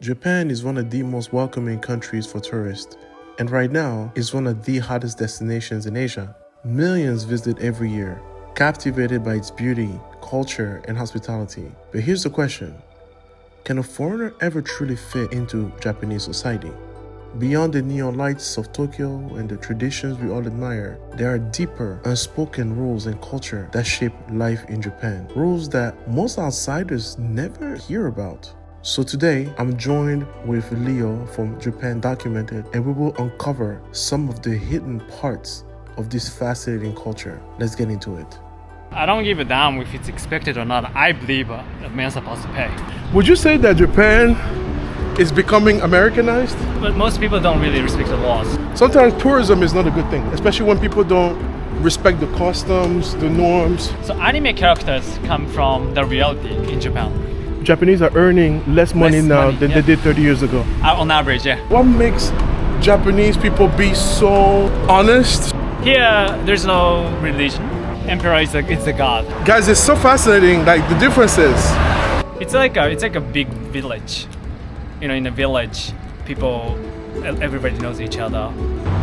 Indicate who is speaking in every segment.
Speaker 1: Japan is one of the most welcoming countries for tourists, and right now is one of the hottest destinations in Asia. Millions visit every year, captivated by its beauty, culture, and hospitality. But here's the question: can a foreigner ever truly fit into Japanese society? Beyond the neon lights of Tokyo and the traditions we all admire, there are deeper, unspoken rules and culture that shape life in Japan. Rules that most outsiders never hear about. So today, I'm joined with Leo from Japan Documented, and we will uncover some of the hidden parts of this fascinating culture. Let's get into it.
Speaker 2: I don't give a damn if it's expected or not. I believe a man's supposed to pay.
Speaker 3: Would you say that Japan is becoming Americanized?
Speaker 2: But most people don't really respect the laws.
Speaker 3: Sometimes tourism is not a good thing, especially when people don't respect the customs, the norms.
Speaker 2: So anime characters come from the reality in Japan.
Speaker 3: Japanese are earning less money now than they did 30 years ago.
Speaker 2: On average, yeah.
Speaker 3: What makes Japanese people be so honest?
Speaker 2: Here, there's no religion. Emperor is a god.
Speaker 3: Guys, it's so fascinating, like the differences.
Speaker 2: It's like a big village. You know, in a village, everybody knows each other.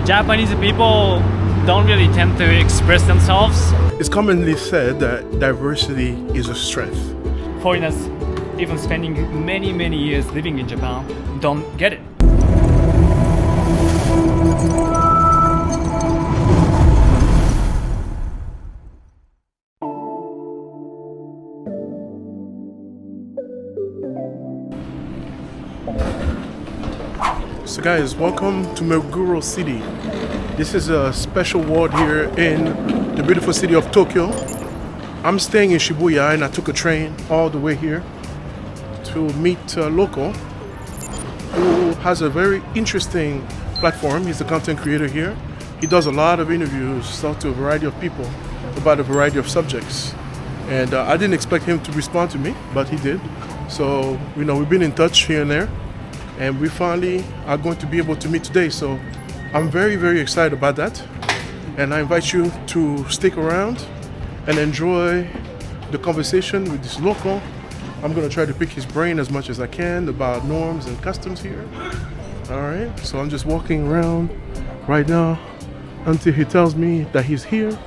Speaker 2: Japanese people don't really tend to express themselves.
Speaker 3: It's commonly said that diversity is a strength.
Speaker 2: Foreigners, even spending many years living in Japan, don't get it.
Speaker 3: So guys, welcome to Meguro City. This is a special ward here in the beautiful city of Tokyo. I'm staying in Shibuya and I took a train all the way here to meet a local who has a very interesting platform. He's a content creator here. He does a lot of interviews, talk to a variety of people about a variety of subjects. And I didn't expect him to respond to me, but he did. So, we've been in touch here and there. And we finally are going to be able to meet today. So I'm very excited about that. And I invite you to stick around and enjoy the conversation with this local. I'm gonna try to pick his brain as much as I can about norms and customs here. All right, so I'm just walking around right now until he tells me that he's here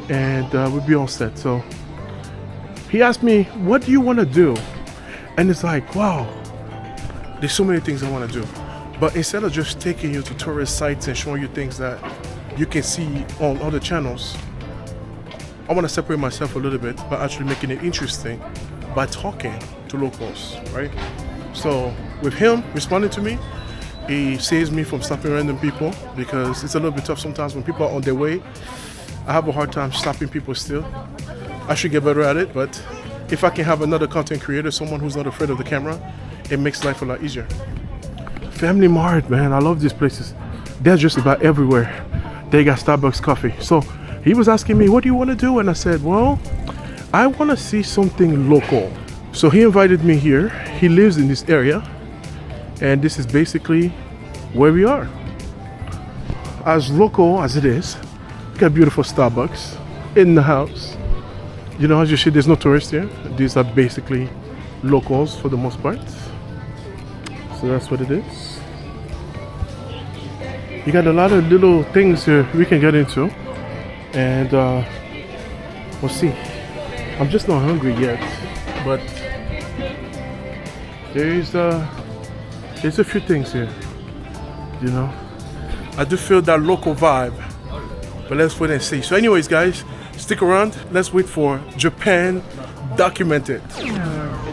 Speaker 3: and we'll be all set. So he asked me, what do you wanna do? And it's like, wow, there's so many things I wanna do. But instead of just taking you to tourist sites and showing you things that you can see on other channels, I wanna separate myself a little bit by actually making it interesting by talking to locals, right? So with him responding to me, he saves me from stopping random people because it's a little bit tough sometimes when people are on their way. I have a hard time stopping people still. I should get better at it, but if I can have another content creator, someone who's not afraid of the camera, it makes life a lot easier. Family Mart, man, I love these places. They're just about everywhere. They got Starbucks coffee. So he was asking me, what do you want to do? And I said, well, I want to see something local. So he invited me here. He lives in this area. And this is basically where we are. As local as it is, we got beautiful Starbucks in the house. As you see, there's no tourists here. These are basically locals for the most part. So that's what it is. You got a lot of little things here we can get into. And we'll see. I'm just not hungry yet, but there's a few things here, I do feel that local vibe, but let's wait and see. So anyways, guys, stick around. Let's wait for Japan Documented.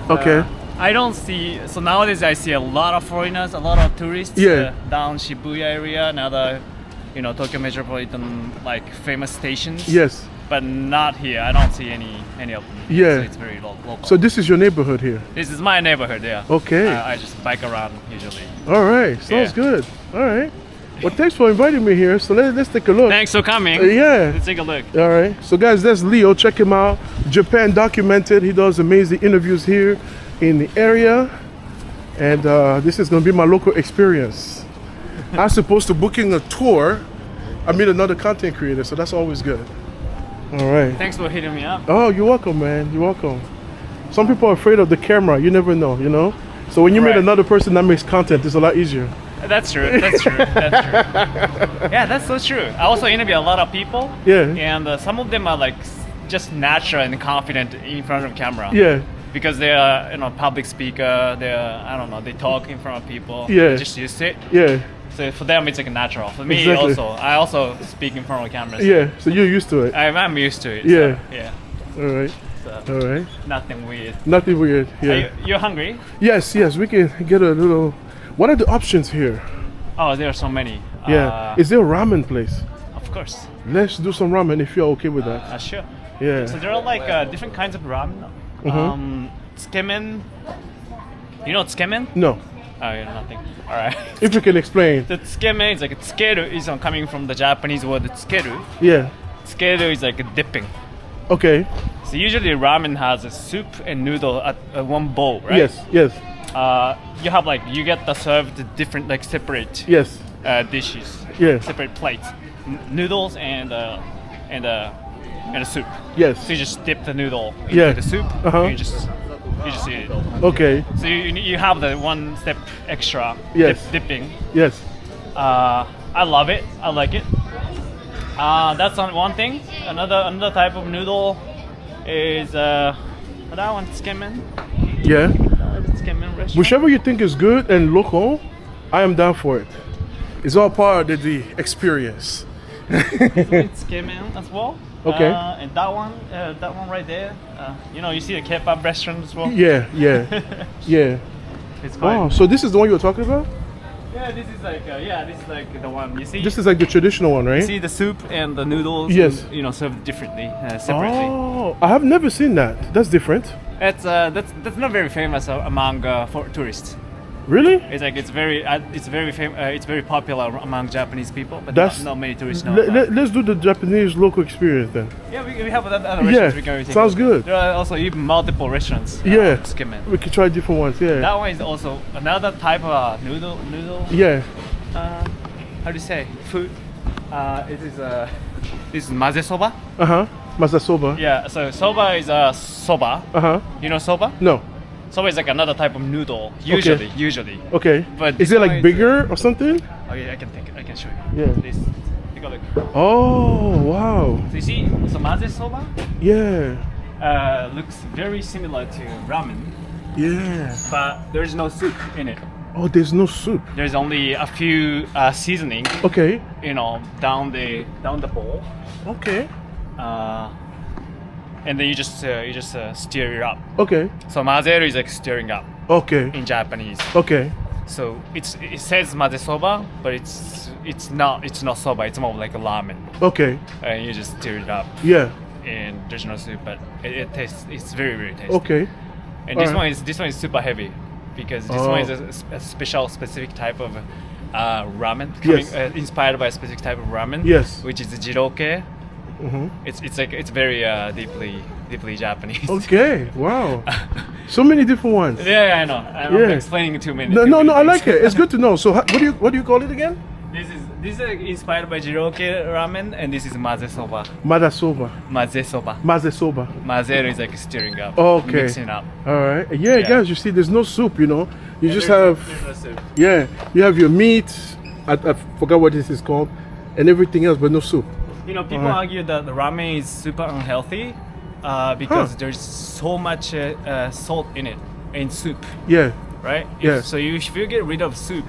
Speaker 3: Okay.
Speaker 2: I don't see, so nowadays I see a lot of foreigners, a lot of tourists down Shibuya area and other, Tokyo metropolitan famous stations.
Speaker 3: Yes.
Speaker 2: But not here. I don't see any of them.
Speaker 3: Yeah.
Speaker 2: So it's very local.
Speaker 3: So this is your neighborhood here?
Speaker 2: This is my neighborhood, yeah.
Speaker 3: Okay.
Speaker 2: I just bike around usually.
Speaker 3: All right. Sounds good. All right. Well, thanks for inviting me here. So let's take a look.
Speaker 2: Thanks for coming.
Speaker 3: Yeah.
Speaker 2: Let's take a look.
Speaker 3: All right. So guys, that's Leo. Check him out. Japan Documented. He does amazing interviews here in the area. And this is going to be my local experience. As opposed to booking a tour, I meet another content creator. So that's always good. All right.
Speaker 2: Thanks for hitting me up.
Speaker 3: Oh, you're welcome, man. You're welcome. Some people are afraid of the camera. You never know, So when you meet
Speaker 2: Right.
Speaker 3: another person that makes content, it's a lot easier.
Speaker 2: That's true. That's true. That's true. Yeah, that's so true. I also interview a lot of people.
Speaker 3: Yeah.
Speaker 2: And some of them are like just natural and confident in front of camera.
Speaker 3: Yeah.
Speaker 2: Because they're public speaker. They're I don't know. They talk in front of people.
Speaker 3: Yeah.
Speaker 2: They're just used to it.
Speaker 3: Yeah.
Speaker 2: So for them it's like natural. For me
Speaker 3: Exactly.
Speaker 2: I also speak in front of cameras.
Speaker 3: Yeah. So you're used to it.
Speaker 2: I'm used to it.
Speaker 3: Yeah.
Speaker 2: So, yeah.
Speaker 3: All right.
Speaker 2: So,
Speaker 3: All right.
Speaker 2: nothing weird.
Speaker 3: Nothing weird. Yeah.
Speaker 2: You're hungry?
Speaker 3: Yes. Yes. We can get a little. What are the options here?
Speaker 2: Oh, there are so many.
Speaker 3: Yeah. Is there a ramen place?
Speaker 2: Of course.
Speaker 3: Let's do some ramen if you're okay with that.
Speaker 2: Sure.
Speaker 3: Yeah.
Speaker 2: So there are like different kinds of ramen. Tsukemen. You know tsukemen?
Speaker 3: No.
Speaker 2: Oh, yeah, nothing. All right.
Speaker 3: If you can explain.
Speaker 2: The tsukemen is like tsukeru is coming from the Japanese word tsukeru.
Speaker 3: Yeah.
Speaker 2: Tsukeru is like dipping.
Speaker 3: Okay.
Speaker 2: So usually ramen has a soup and noodle at one bowl, right?
Speaker 3: Yes. Yes.
Speaker 2: You have like you get the served different like separate
Speaker 3: Yes.
Speaker 2: dishes.
Speaker 3: Yeah.
Speaker 2: Separate plates, noodles and a soup.
Speaker 3: Yes.
Speaker 2: So you just dip the noodle into
Speaker 3: Yeah.
Speaker 2: the soup.
Speaker 3: Uh-huh.
Speaker 2: And you just eat it.
Speaker 3: Okay.
Speaker 2: So you have the one step extra.
Speaker 3: Yes.
Speaker 2: Dipping.
Speaker 3: Yes.
Speaker 2: I love it. I like it. That's one thing. Another type of noodle is that one tsukemen.
Speaker 3: Yeah.
Speaker 2: Tsukemen restaurant.
Speaker 3: Whichever you think is good and local, I am down for it. It's all part of the experience.
Speaker 2: Tsukemen as well.
Speaker 3: Okay.
Speaker 2: And that one right there. You see the kebab restaurant as well.
Speaker 3: Yeah. Yeah. Yeah.
Speaker 2: It's quite.
Speaker 3: Wow. So this is the one you were talking about?
Speaker 2: Yeah, this is like the one you see.
Speaker 3: This is like the traditional one, right?
Speaker 2: See the soup and the noodles.
Speaker 3: Yes.
Speaker 2: Served differently, separately.
Speaker 3: Oh, I have never seen that. That's different.
Speaker 2: That's not very famous among for tourists.
Speaker 3: Really?
Speaker 2: It's very popular among Japanese people, but
Speaker 3: That's
Speaker 2: not many tourists know. about it.
Speaker 3: Let's do the Japanese local experience then.
Speaker 2: Yeah, we have other restaurants we can take.
Speaker 3: Sounds good.
Speaker 2: There are also even multiple restaurants.
Speaker 3: Yeah.
Speaker 2: Tsukemen.
Speaker 3: We could try different ones. Yeah.
Speaker 2: That one is also another type of noodle.
Speaker 3: Yeah.
Speaker 2: How do you say food? This is maze soba.
Speaker 3: Uh huh. Masasoba.
Speaker 2: Yeah. So soba is soba.
Speaker 3: Uh huh.
Speaker 2: You know soba?
Speaker 3: No.
Speaker 2: Soba is like another type of noodle.
Speaker 3: Okay.
Speaker 2: Usually.
Speaker 3: Okay.
Speaker 2: But
Speaker 3: is
Speaker 2: this
Speaker 3: it
Speaker 2: one
Speaker 3: like
Speaker 2: is,
Speaker 3: bigger or something?
Speaker 2: Oh yeah, I can show you.
Speaker 3: Yeah.
Speaker 2: This. Take a look.
Speaker 3: Oh wow.
Speaker 2: So you see, so maze soba
Speaker 3: Yeah.
Speaker 2: looks very similar to ramen,
Speaker 3: Yeah.
Speaker 2: but there's no soup in it.
Speaker 3: Oh, there's no soup.
Speaker 2: There's only a few seasoning,
Speaker 3: Okay.
Speaker 2: down the bowl,
Speaker 3: Okay.
Speaker 2: and then you just stir it up.
Speaker 3: Okay.
Speaker 2: So mazeru is like stirring up
Speaker 3: Okay.
Speaker 2: in Japanese.
Speaker 3: Okay.
Speaker 2: So it says maze soba, but it's not soba. It's more like a ramen,
Speaker 3: Okay.
Speaker 2: and you just stir it up,
Speaker 3: Yeah.
Speaker 2: and there's no soup, but it tastes. It's very very tasty.
Speaker 3: Okay.
Speaker 2: And this
Speaker 3: Alright.
Speaker 2: one is super heavy, because this one is a specific type of ramen,
Speaker 3: Yes.
Speaker 2: inspired by a specific type of ramen.
Speaker 3: Yes.
Speaker 2: Which is jiroke.
Speaker 3: Mhm.
Speaker 2: It's very deeply Japanese.
Speaker 3: Okay. Wow. So many different ones.
Speaker 2: Yeah, I know. I'm
Speaker 3: Yeah.
Speaker 2: explaining too many.
Speaker 3: No,
Speaker 2: too
Speaker 3: no,
Speaker 2: many
Speaker 3: no. I
Speaker 2: things.
Speaker 3: like it. It's good to know. So, what do you call it again?
Speaker 2: This is inspired by jiroke ramen, and this is maze soba.
Speaker 3: Madasoba.
Speaker 2: Maze soba.
Speaker 3: Mazesoba.
Speaker 2: Mazeru is like stirring up,
Speaker 3: Okay.
Speaker 2: mixing up.
Speaker 3: All right. Yeah,
Speaker 2: Yeah.
Speaker 3: guys. You see, there's no soup. You just
Speaker 2: There's
Speaker 3: have.
Speaker 2: no soup.
Speaker 3: Yeah. You have your meat. I forgot what this is called, and everything else, but no soup.
Speaker 2: People
Speaker 3: Alright.
Speaker 2: argue that the ramen is super unhealthy because
Speaker 3: Huh.
Speaker 2: there's so much salt in soup,
Speaker 3: Yeah.
Speaker 2: right?
Speaker 3: Yeah.
Speaker 2: So if you get rid of soup,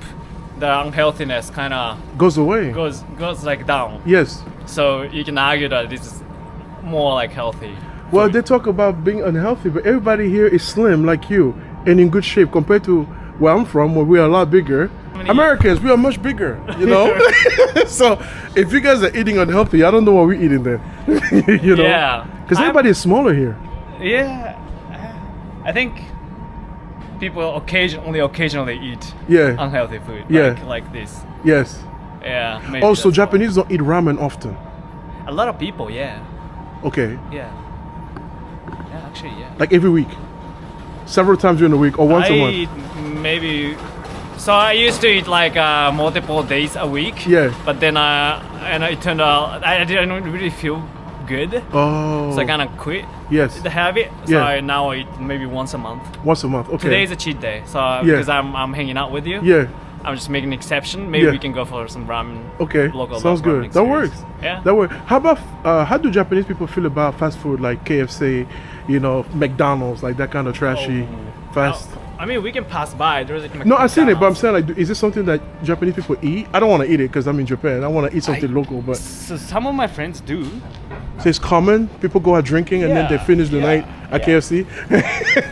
Speaker 2: the unhealthiness kind of
Speaker 3: Goes away.
Speaker 2: goes like down.
Speaker 3: Yes.
Speaker 2: So you can argue that this is more like healthy.
Speaker 3: Well,
Speaker 2: food.
Speaker 3: they talk about being unhealthy, but everybody here is slim like you and in good shape compared to where I'm from, where we are a lot bigger.
Speaker 2: many-
Speaker 3: Americans, we are much bigger, So if you guys are eating unhealthy, I don't know what we're eating then.
Speaker 2: Yeah.
Speaker 3: Because
Speaker 2: I'm-
Speaker 3: everybody is smaller here.
Speaker 2: Yeah, I think people occasionally eat
Speaker 3: Yeah.
Speaker 2: unhealthy food.
Speaker 3: Yeah.
Speaker 2: Like this.
Speaker 3: Yes.
Speaker 2: Yeah. Maybe
Speaker 3: Also,
Speaker 2: that's why.
Speaker 3: Japanese don't eat ramen often.
Speaker 2: A lot of people. Yeah.
Speaker 3: Okay.
Speaker 2: Yeah. Yeah. Actually, yeah.
Speaker 3: Like every week. Several times during the week or once
Speaker 2: I
Speaker 3: a month.
Speaker 2: eat maybe. So I used to eat like multiple days a week.
Speaker 3: Yeah.
Speaker 2: But then and it turned out I didn't really feel good.
Speaker 3: Oh.
Speaker 2: So I kind of quit
Speaker 3: Yes.
Speaker 2: the habit. So
Speaker 3: Yeah.
Speaker 2: I now eat maybe once a month.
Speaker 3: Once a month. Okay.
Speaker 2: Today is a cheat day. So because I'm hanging out with you,
Speaker 3: Yeah.
Speaker 2: I'm just making an exception. Maybe
Speaker 3: Yeah.
Speaker 2: we can go for some ramen.
Speaker 3: Okay.
Speaker 2: Local
Speaker 3: Sounds
Speaker 2: ramen
Speaker 3: good. That
Speaker 2: experience.
Speaker 3: works.
Speaker 2: Yeah.
Speaker 3: That works. How about how do Japanese people feel about fast food like KFC, McDonald's, like that kind of trashy fast?
Speaker 2: I mean, we can pass by. There's like
Speaker 3: No, I've seen it, but I'm
Speaker 2: McDonald's.
Speaker 3: saying like, is this something that Japanese people eat? I don't want to eat it because I'm in Japan. I want to eat something local, but
Speaker 2: So some of my friends do.
Speaker 3: so it's common. People go out drinking and then they
Speaker 2: Yeah,
Speaker 3: finish the
Speaker 2: yeah,
Speaker 3: night at
Speaker 2: yeah.
Speaker 3: KFC.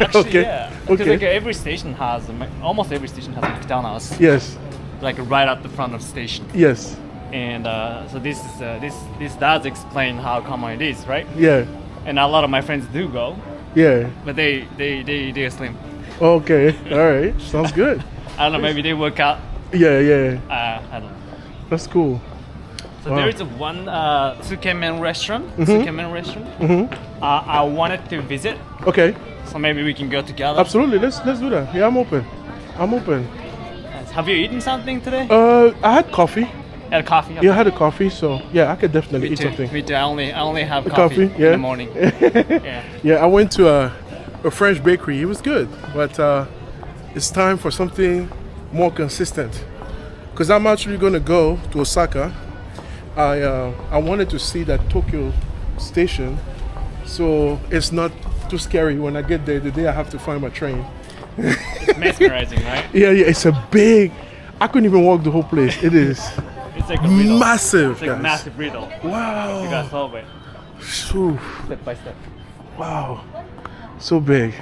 Speaker 2: Actually,
Speaker 3: Okay.
Speaker 2: yeah. Because
Speaker 3: Okay.
Speaker 2: like every station has almost every station has McDonald's.
Speaker 3: Yes.
Speaker 2: Like right at the front of the station.
Speaker 3: Yes.
Speaker 2: And so this does explain how common it is, right?
Speaker 3: Yeah.
Speaker 2: And a lot of my friends do go,
Speaker 3: Yeah.
Speaker 2: but they're slim.
Speaker 3: Okay. All right. Sounds good.
Speaker 2: I don't know, maybe they work out.
Speaker 3: Yeah. Yeah.
Speaker 2: I don't know.
Speaker 3: That's cool.
Speaker 2: So
Speaker 3: Wow.
Speaker 2: there is one tsukemen restaurant. Tsukemen restaurant. I wanted to visit,
Speaker 3: Okay.
Speaker 2: so maybe we can go together.
Speaker 3: Absolutely. Let's do that. Yeah, I'm open. I'm open.
Speaker 2: Have you eaten something today?
Speaker 3: I had coffee.
Speaker 2: Had coffee.
Speaker 3: Yeah, I had a coffee, so yeah, I could definitely
Speaker 2: Me
Speaker 3: eat
Speaker 2: too.
Speaker 3: something.
Speaker 2: Me too. I only have
Speaker 3: Coffee,
Speaker 2: coffee
Speaker 3: yeah.
Speaker 2: in the morning. Yeah.
Speaker 3: Yeah, I went to a French bakery. It was good, but it's time for something more consistent. Because I'm actually going to go to Osaka. I wanted to see that Tokyo station, so it's not too scary when I get there. The day I have to find my train.
Speaker 2: It's mesmerizing, right?
Speaker 3: Yeah, it's a big. I couldn't even walk the whole place. It is
Speaker 2: It's like a riddle.
Speaker 3: massive,
Speaker 2: It's like a
Speaker 3: guys.
Speaker 2: massive riddle. You
Speaker 3: Wow.
Speaker 2: gotta solve it
Speaker 3: Phew.
Speaker 2: step by step.
Speaker 3: Wow. So big.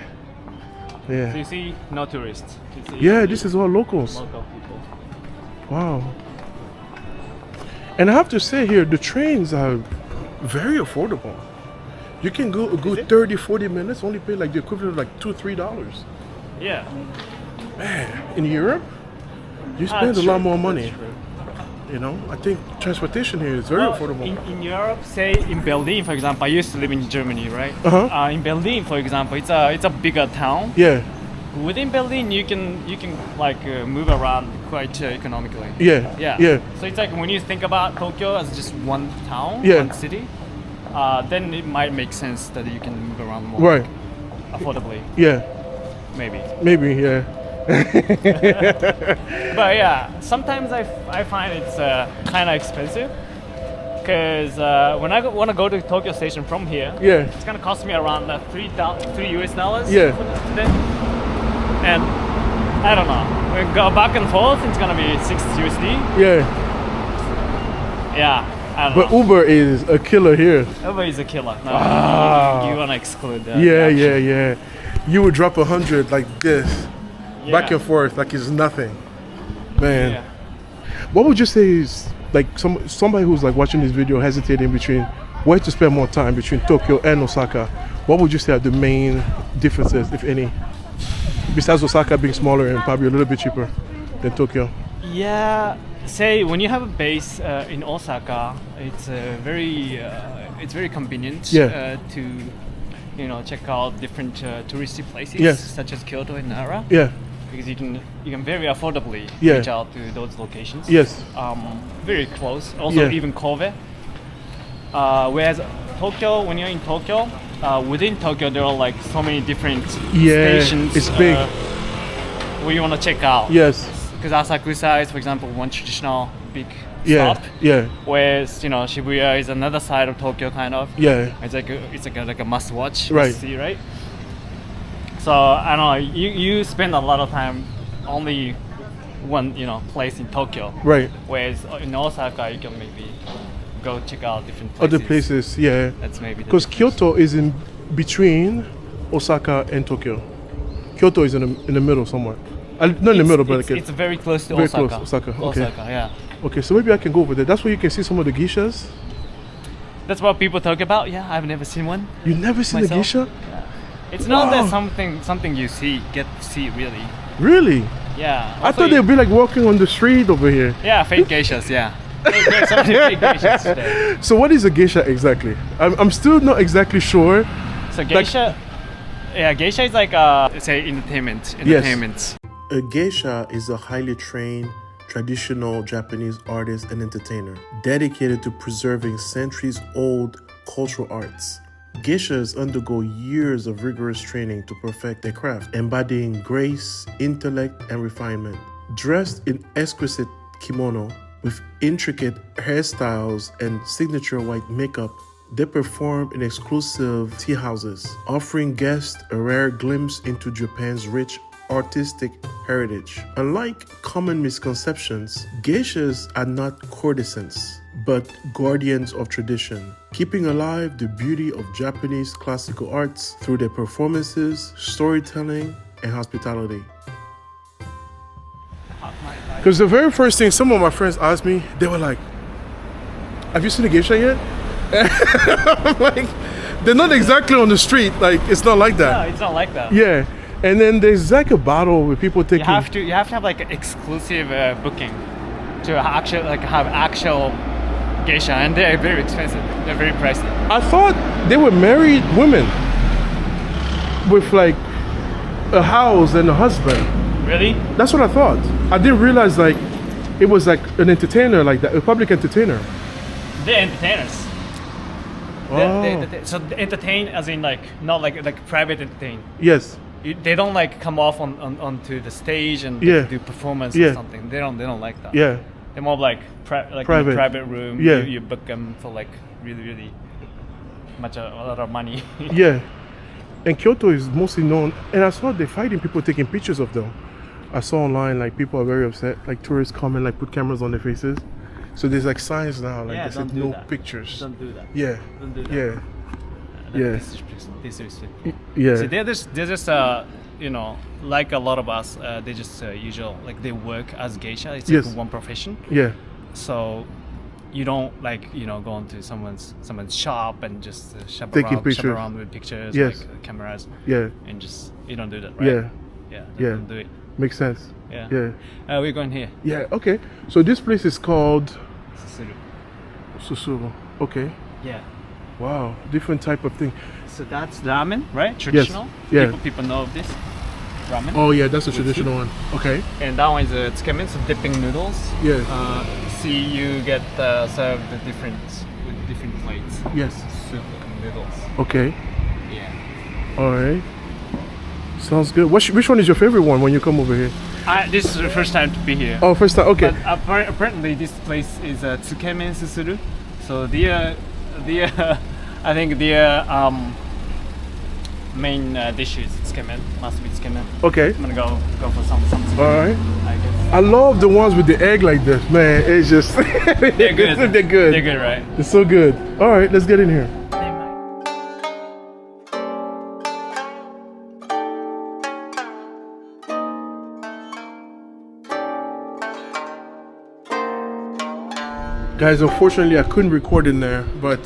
Speaker 2: So
Speaker 3: Yeah.
Speaker 2: you see, no tourists. You see
Speaker 3: Yeah, this is all locals.
Speaker 2: local people.
Speaker 3: Wow. And I have to say here, the trains are very affordable. You can go a good 30, 40 minutes, only pay like the equivalent of like $2, $3.
Speaker 2: Yeah.
Speaker 3: Man, in Europe, you spend
Speaker 2: That's
Speaker 3: a lot
Speaker 2: true.
Speaker 3: more
Speaker 2: That's
Speaker 3: money.
Speaker 2: true.
Speaker 3: You know, I think transportation here is very
Speaker 2: Well,
Speaker 3: affordable.
Speaker 2: in Europe, say in Berlin, for example, I used to live in Germany, right?
Speaker 3: Uh-huh.
Speaker 2: In Berlin, for example, it's a bigger town.
Speaker 3: Yeah,
Speaker 2: Within Berlin, you can like move around quite economically.
Speaker 3: yeah,
Speaker 2: Yeah.
Speaker 3: yeah.
Speaker 2: So it's like when you think about Tokyo as just one town,
Speaker 3: Yeah.
Speaker 2: one city, then it might make sense that you can move around more
Speaker 3: Right.
Speaker 2: affordably,
Speaker 3: Yeah,
Speaker 2: maybe.
Speaker 3: maybe, yeah.
Speaker 2: But yeah, sometimes I find it's kind of expensive because when I want to go to Tokyo Station from here,
Speaker 3: Yeah.
Speaker 2: it's gonna cost me around $3 US.
Speaker 3: Yeah.
Speaker 2: for today. And I don't know. When we go back and forth, it's gonna be 6 USD.
Speaker 3: Yeah.
Speaker 2: Yeah, I don't
Speaker 3: But
Speaker 2: know.
Speaker 3: Uber is a killer here.
Speaker 2: Uber is a killer. No,
Speaker 3: Wow.
Speaker 2: you wanna exclude that.
Speaker 3: Yeah, yeah. You would drop 100 like this, back
Speaker 2: Yeah.
Speaker 3: and forth, like it's nothing. Man,
Speaker 2: Yeah.
Speaker 3: what would you say is like somebody who's like watching this video hesitating between where to spend more time between Tokyo and Osaka? What would you say are the main differences, if any? Besides Osaka being smaller and probably a little bit cheaper than Tokyo.
Speaker 2: Yeah, say when you have a base in Osaka, it's very convenient
Speaker 3: Yeah.
Speaker 2: to check out different touristy places
Speaker 3: Yes.
Speaker 2: such as Kyoto and Nara,
Speaker 3: Yeah.
Speaker 2: because you can very affordably
Speaker 3: Yeah.
Speaker 2: reach out to those locations.
Speaker 3: Yes.
Speaker 2: Very close. Also
Speaker 3: Yeah.
Speaker 2: even Kobe. Whereas Tokyo, when you're in Tokyo, within Tokyo there are like so many different
Speaker 3: Yeah,
Speaker 2: stations.
Speaker 3: it's big.
Speaker 2: Where you want to check out.
Speaker 3: Yes.
Speaker 2: Because Asakusa is, for example, one traditional big
Speaker 3: Yeah.
Speaker 2: stop,
Speaker 3: Yeah.
Speaker 2: whereas Shibuya is another side of Tokyo, kind of.
Speaker 3: Yeah.
Speaker 2: It's like a must watch,
Speaker 3: Right.
Speaker 2: must see, right? So I don't know. You spend a lot of time only one place in Tokyo,
Speaker 3: Right.
Speaker 2: whereas in Osaka you can maybe go check out different places.
Speaker 3: Other places, yeah.
Speaker 2: That's maybe
Speaker 3: Because Kyoto is in between Osaka and Tokyo. Kyoto is in the middle somewhere. Not in the middle, but
Speaker 2: it's very close to
Speaker 3: very
Speaker 2: Osaka.
Speaker 3: close, Osaka, okay.
Speaker 2: Osaka, yeah.
Speaker 3: okay. So maybe I can go over there. That's where you can see some of the geishas.
Speaker 2: That's what people talk about. Yeah, I've never seen one.
Speaker 3: You never seen
Speaker 2: Myself?
Speaker 3: a geisha?
Speaker 2: It's not
Speaker 3: Wow.
Speaker 2: that something you get to see really.
Speaker 3: Really?
Speaker 2: Yeah.
Speaker 3: I
Speaker 2: Also
Speaker 3: thought
Speaker 2: you-
Speaker 3: they'd be like walking on the street over here.
Speaker 2: Yeah, fake geishas. Yeah. There's so many fake geishas today.
Speaker 3: So what is a geisha exactly? I'm still not exactly sure.
Speaker 2: So geisha, geisha is like say entertainment.
Speaker 3: Yes.
Speaker 1: A geisha is a highly trained traditional Japanese artist and entertainer, dedicated to preserving centuries-old cultural arts. Geishas undergo years of rigorous training to perfect their craft, embodying grace, intellect, and refinement. Dressed in exquisite kimono, with intricate hairstyles and signature white makeup, they perform in exclusive tea houses, offering guests a rare glimpse into Japan's rich artistic heritage. Unlike common misconceptions, geishas are not courtesans, but guardians of tradition, keeping alive the beauty of Japanese classical arts through their performances, storytelling, and hospitality.
Speaker 3: Because the very first thing some of my friends asked me, they were like, have you seen a geisha yet? I'm like, they're not exactly on the street. Like, it's not like that.
Speaker 2: No, it's not like that.
Speaker 3: Yeah. And then there's like a bottle with people taking.
Speaker 2: You have to have like an exclusive booking to actually like have actual geisha, and they're very expensive. They're very pricey.
Speaker 3: I thought they were married women with like a house and a husband.
Speaker 2: Really?
Speaker 3: That's what I thought. I didn't realize like it was like an entertainer like that, a public entertainer.
Speaker 2: They're entertainers.
Speaker 3: Oh.
Speaker 2: So they entertain as in like not like private entertain.
Speaker 3: Yes.
Speaker 2: They don't like come off onto the stage and
Speaker 3: Yeah.
Speaker 2: do performance
Speaker 3: Yeah.
Speaker 2: or something. They don't like that.
Speaker 3: Yeah.
Speaker 2: They're more like
Speaker 3: Private.
Speaker 2: in a private room.
Speaker 3: Yeah.
Speaker 2: You book them for like really much a lot of money.
Speaker 3: Yeah. And Kyoto is mostly known, and I saw they're fighting people taking pictures of them. I saw online like people are very upset, like tourists come and like put cameras on their faces. So there's like signs now, like
Speaker 2: Yeah,
Speaker 3: they said
Speaker 2: don't do
Speaker 3: no
Speaker 2: that.
Speaker 3: pictures.
Speaker 2: Don't do that.
Speaker 3: Yeah.
Speaker 2: Don't do that.
Speaker 3: Yeah. Yeah.
Speaker 2: Disrespectful.
Speaker 3: Yeah.
Speaker 2: See, they're just you know, like a lot of us, they just usual like they work as geisha. It's
Speaker 3: Yes.
Speaker 2: like one profession.
Speaker 3: Yeah.
Speaker 2: So you don't like go into someone's shop and just shop
Speaker 3: Taking
Speaker 2: around
Speaker 3: pictures.
Speaker 2: with pictures,
Speaker 3: Yes.
Speaker 2: like cameras,
Speaker 3: Yeah.
Speaker 2: and just you don't do that, right?
Speaker 3: Yeah.
Speaker 2: Yeah.
Speaker 3: Yeah.
Speaker 2: Don't do it.
Speaker 3: Makes sense.
Speaker 2: Yeah.
Speaker 3: Yeah.
Speaker 2: We're going here.
Speaker 3: Yeah. Okay. So this place is called
Speaker 2: Susuru.
Speaker 3: Susuru. Okay.
Speaker 2: Yeah.
Speaker 3: Wow. Different type of thing.
Speaker 2: So that's ramen, right? Traditional.
Speaker 3: Yeah.
Speaker 2: People know of this ramen.
Speaker 3: Oh yeah, that's a traditional one. Okay.
Speaker 2: And that one is tsukemen, so dipping noodles.
Speaker 3: Yeah.
Speaker 2: See, you get served with different plates.
Speaker 3: Yes.
Speaker 2: Soup and noodles.
Speaker 3: Okay.
Speaker 2: Yeah.
Speaker 3: All right. Sounds good. Which one is your favorite one when you come over here?
Speaker 2: This is the first time to be here.
Speaker 3: Oh, first time. Okay.
Speaker 2: But apparently this place is tsukemen susuru. So I think the main dish is tsukemen. Must be tsukemen.
Speaker 3: Okay.
Speaker 2: I'm gonna go for some tsukemen.
Speaker 3: All right.
Speaker 2: I guess.
Speaker 3: I love the ones with the egg like this, man. It's just
Speaker 2: They're good.
Speaker 3: They're good.
Speaker 2: They're good, right?
Speaker 3: It's so good. All right, let's get in here. Guys, unfortunately, I couldn't record in there, but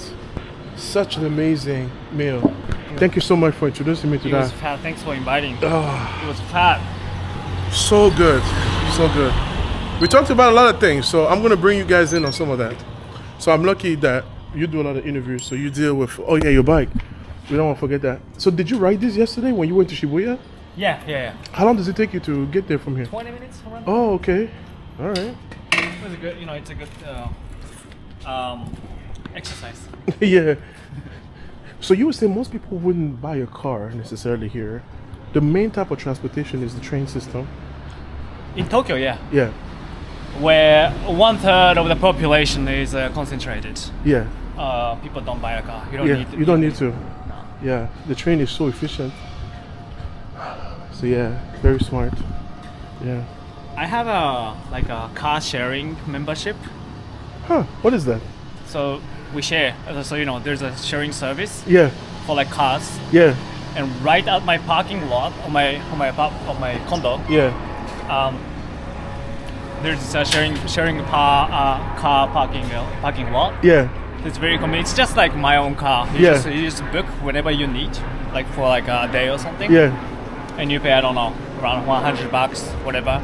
Speaker 3: such an amazing meal. Thank you so much for introducing me to
Speaker 2: It was
Speaker 3: that.
Speaker 2: fat. Thanks for inviting.
Speaker 3: Oh,
Speaker 2: It was fat.
Speaker 3: so good, so good. We talked about a lot of things, so I'm gonna bring you guys in on some of that. So I'm lucky that you do a lot of interviews, so you deal with, oh yeah, your bike. We don't want to forget that. So did you ride this yesterday when you went to Shibuya?
Speaker 2: Yeah.
Speaker 3: How long does it take you to get there from here?
Speaker 2: 20 minutes around.
Speaker 3: Oh, okay. All right.
Speaker 2: It was a good. It's a good exercise.
Speaker 3: Yeah. So you would say most people wouldn't buy a car necessarily here. The main type of transportation is the train system.
Speaker 2: In Tokyo, yeah,
Speaker 3: Yeah.
Speaker 2: where 1/3 of the population is concentrated.
Speaker 3: Yeah.
Speaker 2: People don't buy a car. You don't
Speaker 3: Yeah.
Speaker 2: need to.
Speaker 3: You don't need to.
Speaker 2: No.
Speaker 3: Yeah. The train is so efficient. So yeah, very smart. Yeah.
Speaker 2: I have a car sharing membership.
Speaker 3: Huh. What is that?
Speaker 2: So we share. So there's a sharing service
Speaker 3: Yeah.
Speaker 2: for like cars,
Speaker 3: Yeah.
Speaker 2: and right at my parking lot of my condo,
Speaker 3: Yeah.
Speaker 2: there's a sharing car parking lot.
Speaker 3: Yeah.
Speaker 2: It's very convenient. It's just like my own car.
Speaker 3: Yeah.
Speaker 2: You just book whenever you need, like for like a day or something.
Speaker 3: Yeah.
Speaker 2: And you pay, I don't know, around $100, whatever,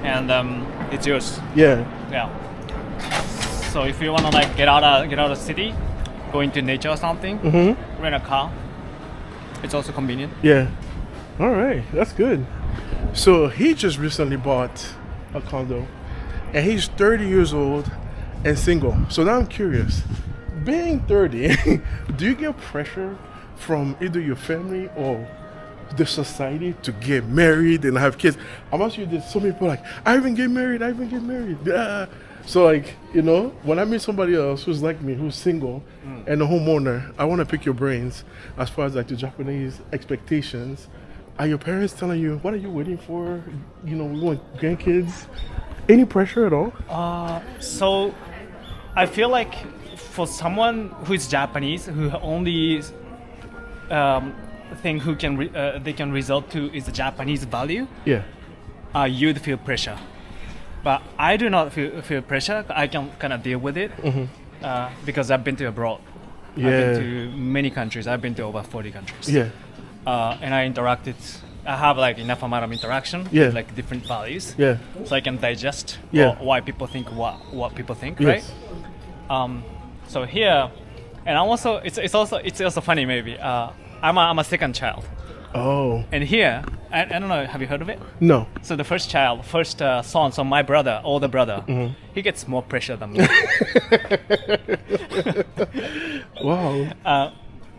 Speaker 2: and it's yours.
Speaker 3: Yeah.
Speaker 2: Yeah. So if you wanna like get out of the city, go into nature or something, rent a car. It's also convenient.
Speaker 3: Yeah. All right. That's good. So he just recently bought a condo. and he's 30 years old and single. So now I'm curious. Being 30, do you get pressure from either your family or the society to get married and have kids? I'm asking you this. So many people are like, I even get married. Yeah. So like, when I meet somebody else who's like me, who's single and a homeowner, I want to pick your brains as far as like the Japanese expectations. Are your parents telling you, what are you waiting for? We want grandkids. Any pressure at all?
Speaker 2: So I feel like for someone who is Japanese, who only thing they can result to is the Japanese value,
Speaker 3: Yeah.
Speaker 2: You'd feel pressure. But I do not feel pressure. I can kind of deal with it because I've been to abroad.
Speaker 3: Yeah.
Speaker 2: I've been to many countries. I've been to over 40 countries.
Speaker 3: Yeah.
Speaker 2: And I have like enough amount of interaction
Speaker 3: Yeah.
Speaker 2: with like different values.
Speaker 3: Yeah.
Speaker 2: So I can digest
Speaker 3: Yeah.
Speaker 2: why people think what people think,
Speaker 3: Yes.
Speaker 2: right? So here, and it's also funny maybe. I'm a second child,
Speaker 3: Oh.
Speaker 2: and here I don't know. Have you heard of it?
Speaker 3: No.
Speaker 2: So the first son, so my brother, older brother, he gets more pressure than me.
Speaker 3: Wow.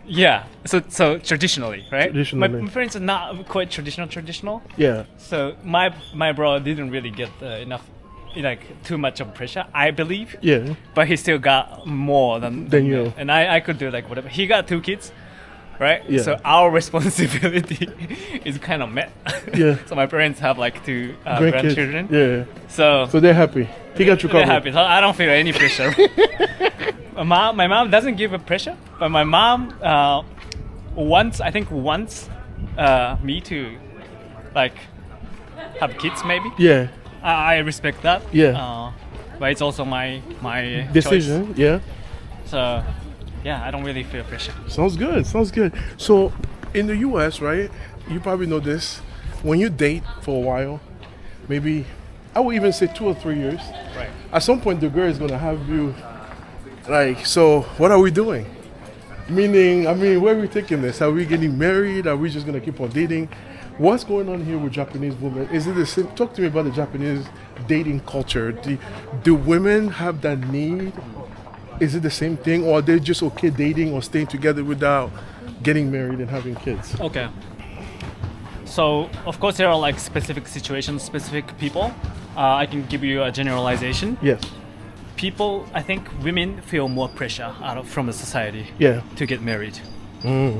Speaker 2: Yeah. So traditionally, right?
Speaker 3: Traditionally.
Speaker 2: My parents are not quite traditional.
Speaker 3: Yeah.
Speaker 2: So my brother didn't really get enough, like too much of pressure, I believe.
Speaker 3: Yeah.
Speaker 2: But he still got more than
Speaker 3: you.
Speaker 2: me. And I could do like whatever. He got 2 kids, right?
Speaker 3: Yeah.
Speaker 2: So our responsibility is kind of met.
Speaker 3: Yeah.
Speaker 2: So my parents have like 2
Speaker 3: Grandkids.
Speaker 2: grandchildren.
Speaker 3: Yeah.
Speaker 2: So
Speaker 3: So they're happy. He got you
Speaker 2: they're
Speaker 3: covered.
Speaker 2: happy. So I don't feel any pressure. My mom doesn't give a pressure, but my mom wants me to like have kids maybe.
Speaker 3: Yeah.
Speaker 2: I respect that.
Speaker 3: Yeah.
Speaker 2: But it's also my
Speaker 3: Decision.
Speaker 2: choice.
Speaker 3: Yeah.
Speaker 2: So yeah, I don't really feel pressure.
Speaker 3: Sounds good. So in the US, right? You probably know this. When you date for a while, maybe I would even say 2 or 3 years.
Speaker 2: Right.
Speaker 3: At some point, the girl is gonna have you like, so what are we doing? Meaning, where are we taking this? Are we getting married? Are we just gonna keep on dating? What's going on here with Japanese women? Is it the same? Talk to me about the Japanese dating culture. Do women have that need? Is it the same thing, or are they just okay dating or staying together without getting married and having kids?
Speaker 2: Okay. So of course there are like specific situations, specific people. I can give you a generalization.
Speaker 3: Yes.
Speaker 2: I think women feel more pressure from the society
Speaker 3: Yeah.
Speaker 2: to get married.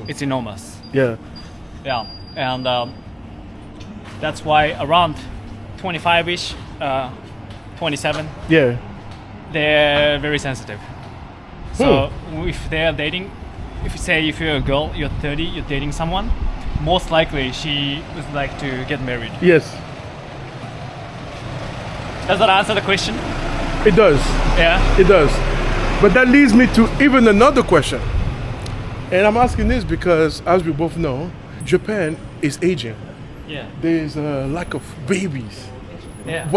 Speaker 2: It's enormous.
Speaker 3: Yeah.
Speaker 2: Yeah, and that's why around 25-ish, 27,
Speaker 3: Yeah.
Speaker 2: they're very sensitive. So if they're dating, if you're a girl, you're 30, you're dating someone, most likely she would like to get married.
Speaker 3: Yes.
Speaker 2: Does that answer the question?
Speaker 3: It does.
Speaker 2: Yeah.
Speaker 3: It does. But that leads me to even another question. And I'm asking this because, as we both know, Japan is aging.
Speaker 2: Yeah.
Speaker 3: There's a lack of babies.
Speaker 2: Yeah.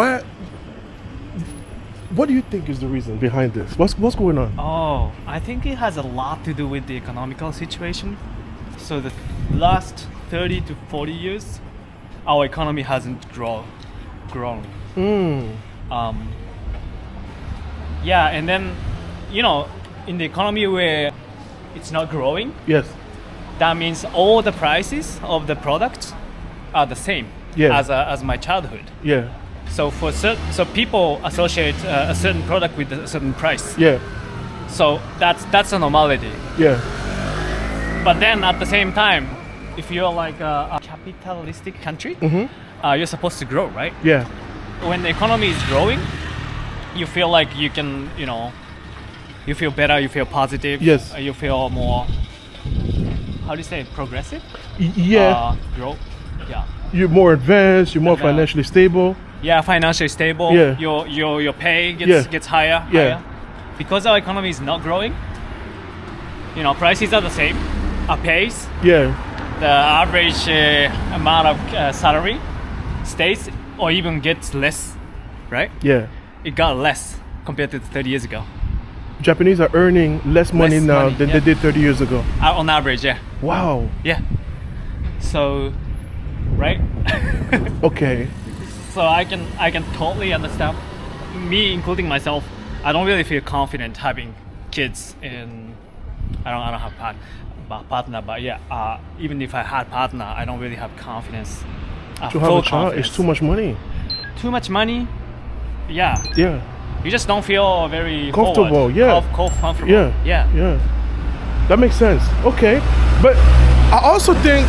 Speaker 3: What do you think is the reason behind this? What's going on?
Speaker 2: Oh, I think it has a lot to do with the economical situation. So the last 30 to 40 years, our economy hasn't grown. Yeah, and then, in the economy where it's not growing,
Speaker 3: Yes.
Speaker 2: that means all the prices of the products are the same
Speaker 3: Yeah.
Speaker 2: as my childhood.
Speaker 3: Yeah.
Speaker 2: So so people associate a certain product with a certain price.
Speaker 3: Yeah.
Speaker 2: So that's a normality.
Speaker 3: Yeah.
Speaker 2: But then at the same time, if you're like a capitalistic country, you're supposed to grow, right?
Speaker 3: Yeah.
Speaker 2: When the economy is growing, you feel like you can, you feel better, you feel positive.
Speaker 3: Yes.
Speaker 2: You feel more, how do you say, progressive?
Speaker 3: Yeah.
Speaker 2: Grow. Yeah.
Speaker 3: You're more advanced. You're more
Speaker 2: Advanced.
Speaker 3: financially stable.
Speaker 2: Yeah, financially stable.
Speaker 3: Yeah.
Speaker 2: Your pay
Speaker 3: Yeah.
Speaker 2: gets higher.
Speaker 3: Yeah.
Speaker 2: Higher. Because our economy is not growing, prices are the same. Our pays,
Speaker 3: Yeah.
Speaker 2: the average amount of salary stays or even gets less, right?
Speaker 3: Yeah.
Speaker 2: It got less compared to 30 years ago.
Speaker 3: Japanese are earning less money
Speaker 2: Less
Speaker 3: now
Speaker 2: money,
Speaker 3: than
Speaker 2: yeah.
Speaker 3: they did 30 years ago.
Speaker 2: On average, yeah.
Speaker 3: Wow.
Speaker 2: Yeah. So, right?
Speaker 3: Okay.
Speaker 2: So I can totally understand me, including myself, I don't really feel confident having kids in. I don't have partner, but yeah, even if I had partner, I don't really have confidence.
Speaker 3: To have a child is too much money.
Speaker 2: Too much money. Yeah.
Speaker 3: Yeah.
Speaker 2: You just don't feel very
Speaker 3: comfortable.
Speaker 2: Forward,
Speaker 3: yeah.
Speaker 2: Comfortable.
Speaker 3: Yeah.
Speaker 2: Yeah.
Speaker 3: Yeah. That makes sense. Okay, but I also think,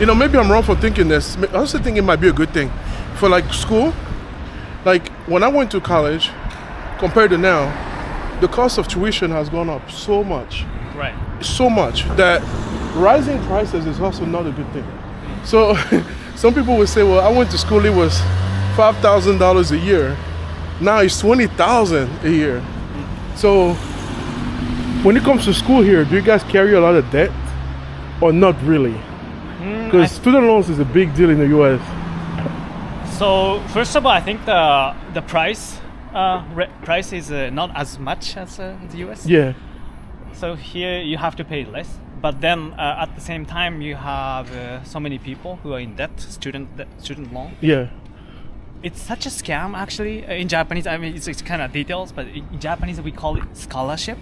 Speaker 3: maybe I'm wrong for thinking this. I also think it might be a good thing for like school. Like when I went to college, compared to now, the cost of tuition has gone up so much.
Speaker 2: Right.
Speaker 3: So much that rising prices is also not a good thing. So some people would say, well, I went to school, it was $5,000 a year. Now it's $20,000 a year. So when it comes to school here, do you guys carry a lot of debt or not really? Because student loans is a big deal in the US.
Speaker 2: So first of all, I think the price is not as much as the US.
Speaker 3: Yeah.
Speaker 2: So here you have to pay less, but then at the same time you have so many people who are in debt, student loan.
Speaker 3: Yeah.
Speaker 2: It's such a scam actually. In Japanese, I mean it's kind of details, but in Japanese we call it scholarship.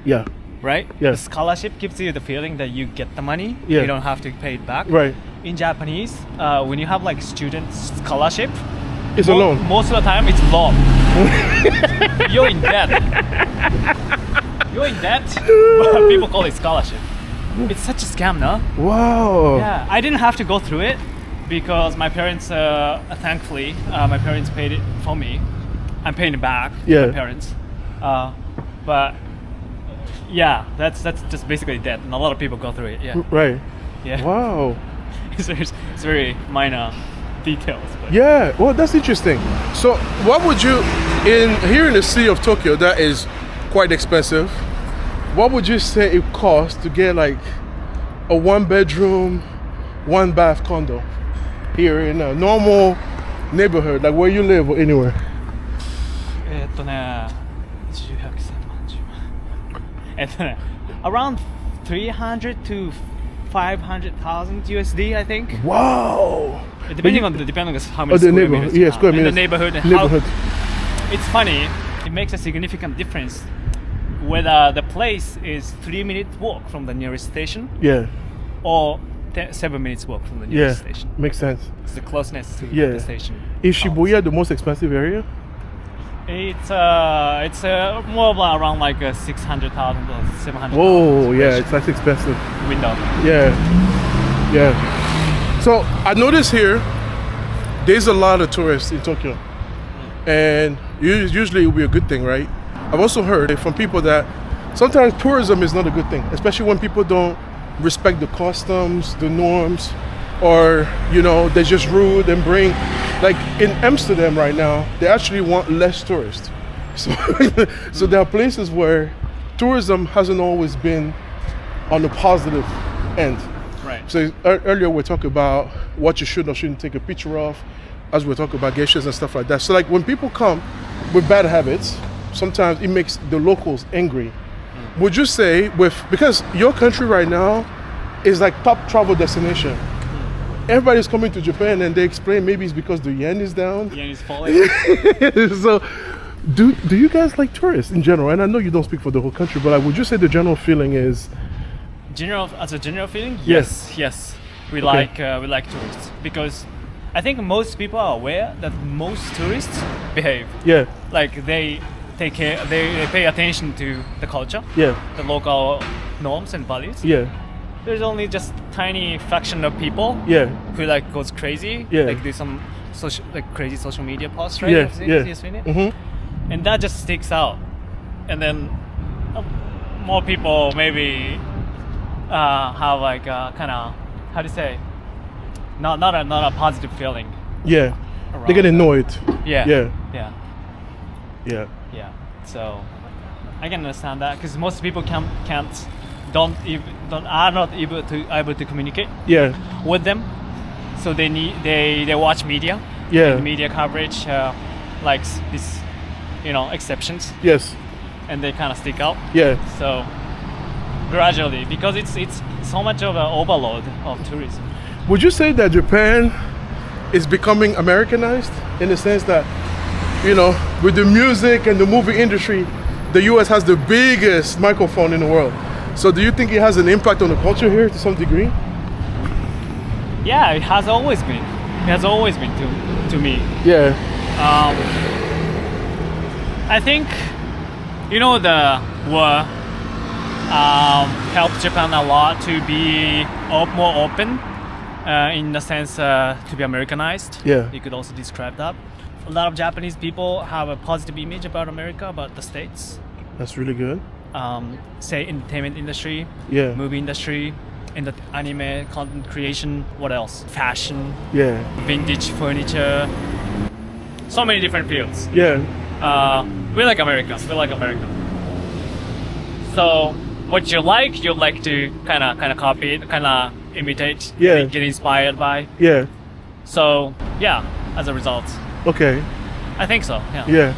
Speaker 3: Yeah.
Speaker 2: Right?
Speaker 3: Yeah.
Speaker 2: The scholarship gives you the feeling that you get the money.
Speaker 3: Yeah.
Speaker 2: You don't have to pay it back.
Speaker 3: Right.
Speaker 2: In Japanese, when you have like student scholarship,
Speaker 3: it's a loan.
Speaker 2: Most of the time it's loan. You're in debt. You're in debt, but people call it scholarship. It's such a scam, no?
Speaker 3: Wow.
Speaker 2: Yeah, I didn't have to go through it because my parents, thankfully, my parents paid it for me. I'm paying it back to my parents. But yeah, that's just basically debt, and a lot of people go through it. Yeah.
Speaker 3: Right.
Speaker 2: Yeah.
Speaker 3: Wow.
Speaker 2: It's very minor details. But.
Speaker 3: Yeah. Well, that's interesting. So, what would you here in the city of Tokyo that is quite expensive? What would you say it costs to get like a 1-bedroom, 1-bath condo here in a normal neighborhood, like where you live or anywhere?
Speaker 2: Around 300 to 500,000 USD, I think.
Speaker 3: Wow.
Speaker 2: Depending on how many
Speaker 3: square meters. Yeah, square meters.
Speaker 2: In the neighborhood. It's funny. It makes a significant difference whether the place is 3-minute walk from the nearest station.
Speaker 3: Yeah.
Speaker 2: Or 7 minutes walk from the nearest station.
Speaker 3: Makes sense.
Speaker 2: It's the closeness to the station.
Speaker 3: Is Shibuya the most expensive area?
Speaker 2: It's more around like 600,000 or 700,000.
Speaker 3: Whoa, yeah, that's expensive.
Speaker 2: Window.
Speaker 3: Yeah. So I notice here, there's a lot of tourists in Tokyo, and usually it will be a good thing, right? I've also heard from people that sometimes tourism is not a good thing, especially when people don't respect the customs, the norms, or they're just rude and bring. Like in Amsterdam right now, they actually want less tourists. So there are places where tourism hasn't always been on the positive end.
Speaker 2: Right.
Speaker 3: So earlier we talked about what you should or shouldn't take a picture of, as we talk about geishas and stuff like that. So like when people come with bad habits, sometimes it makes the locals angry. Would you say because your country right now is like top travel destination? Everybody's coming to Japan and they explain maybe it's because the yen is down.
Speaker 2: The yen is falling.
Speaker 3: So, do you guys like tourists in general? And I know you don't speak for the whole country, but would you say the general feeling is?
Speaker 2: As a general feeling, yes. We like tourists because I think most people are aware that most tourists behave.
Speaker 3: Yeah.
Speaker 2: Like they take care, they pay attention to the culture. Yeah. The local norms and values.
Speaker 3: Yeah.
Speaker 2: There's only just tiny fraction of people who like goes crazy, like do some crazy social media posts, right? You've seen it? Mm-hmm. And that just sticks out. And then more people maybe have like kind of, how do you say, not a positive feeling. Yeah, they get annoyed. Yeah. So I can understand that because most people are not able to communicate with them, so they watch media. And media coverage likes these exceptions. Yes. And they kind of stick out. So gradually, because it's so much of an overload of tourism. Would you say that Japan is becoming Americanized in the sense that
Speaker 3: you know, with the music and the movie industry, the US has the biggest microphone in the world. So do you think it has an impact on the culture here to some degree?
Speaker 2: Yeah, it has always been. It has always been to me.
Speaker 3: Yeah.
Speaker 2: I think, you know, the war helped Japan a lot to be more open, in the sense to be Americanized.
Speaker 3: Yeah.
Speaker 2: You could also describe that. A lot of Japanese people have a positive image about America, about the States.
Speaker 3: That's really good.
Speaker 2: Say entertainment industry,
Speaker 3: Yeah.
Speaker 2: movie industry, in the anime content creation. What else? Fashion,
Speaker 3: Yeah.
Speaker 2: vintage furniture. So many different fields.
Speaker 3: Yeah.
Speaker 2: We like America. We like America. So what you like to kind of copy it, kind of imitate,
Speaker 3: Yeah.
Speaker 2: get inspired by.
Speaker 3: Yeah.
Speaker 2: So yeah, as a result,
Speaker 3: Okay.
Speaker 2: I think so. Yeah.
Speaker 3: Yeah.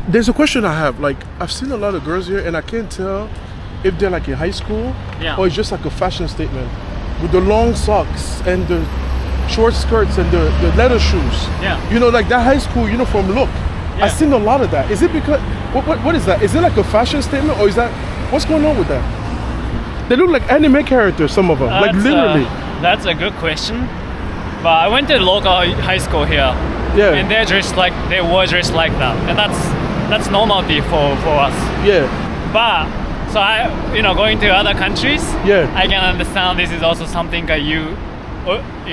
Speaker 3: There's a question I have. Like, I've seen a lot of girls here, and I can't tell if they're like in high school
Speaker 2: Yeah.
Speaker 3: or it's just like a fashion statement with the long socks and the short skirts and the leather shoes.
Speaker 2: Yeah.
Speaker 3: You know, like that high school uniform look.
Speaker 2: Yeah.
Speaker 3: I've seen a lot of that. Is it because what is that? Is it like a fashion statement, or is that what's going on with that? They look like anime characters, some of them, like literally.
Speaker 2: That's a good question. But I went to the local high school here,
Speaker 3: Yeah.
Speaker 2: and they were dressed like that, and that's normality for us.
Speaker 3: Yeah.
Speaker 2: But so going to other countries,
Speaker 3: Yeah.
Speaker 2: I can understand this is also something that you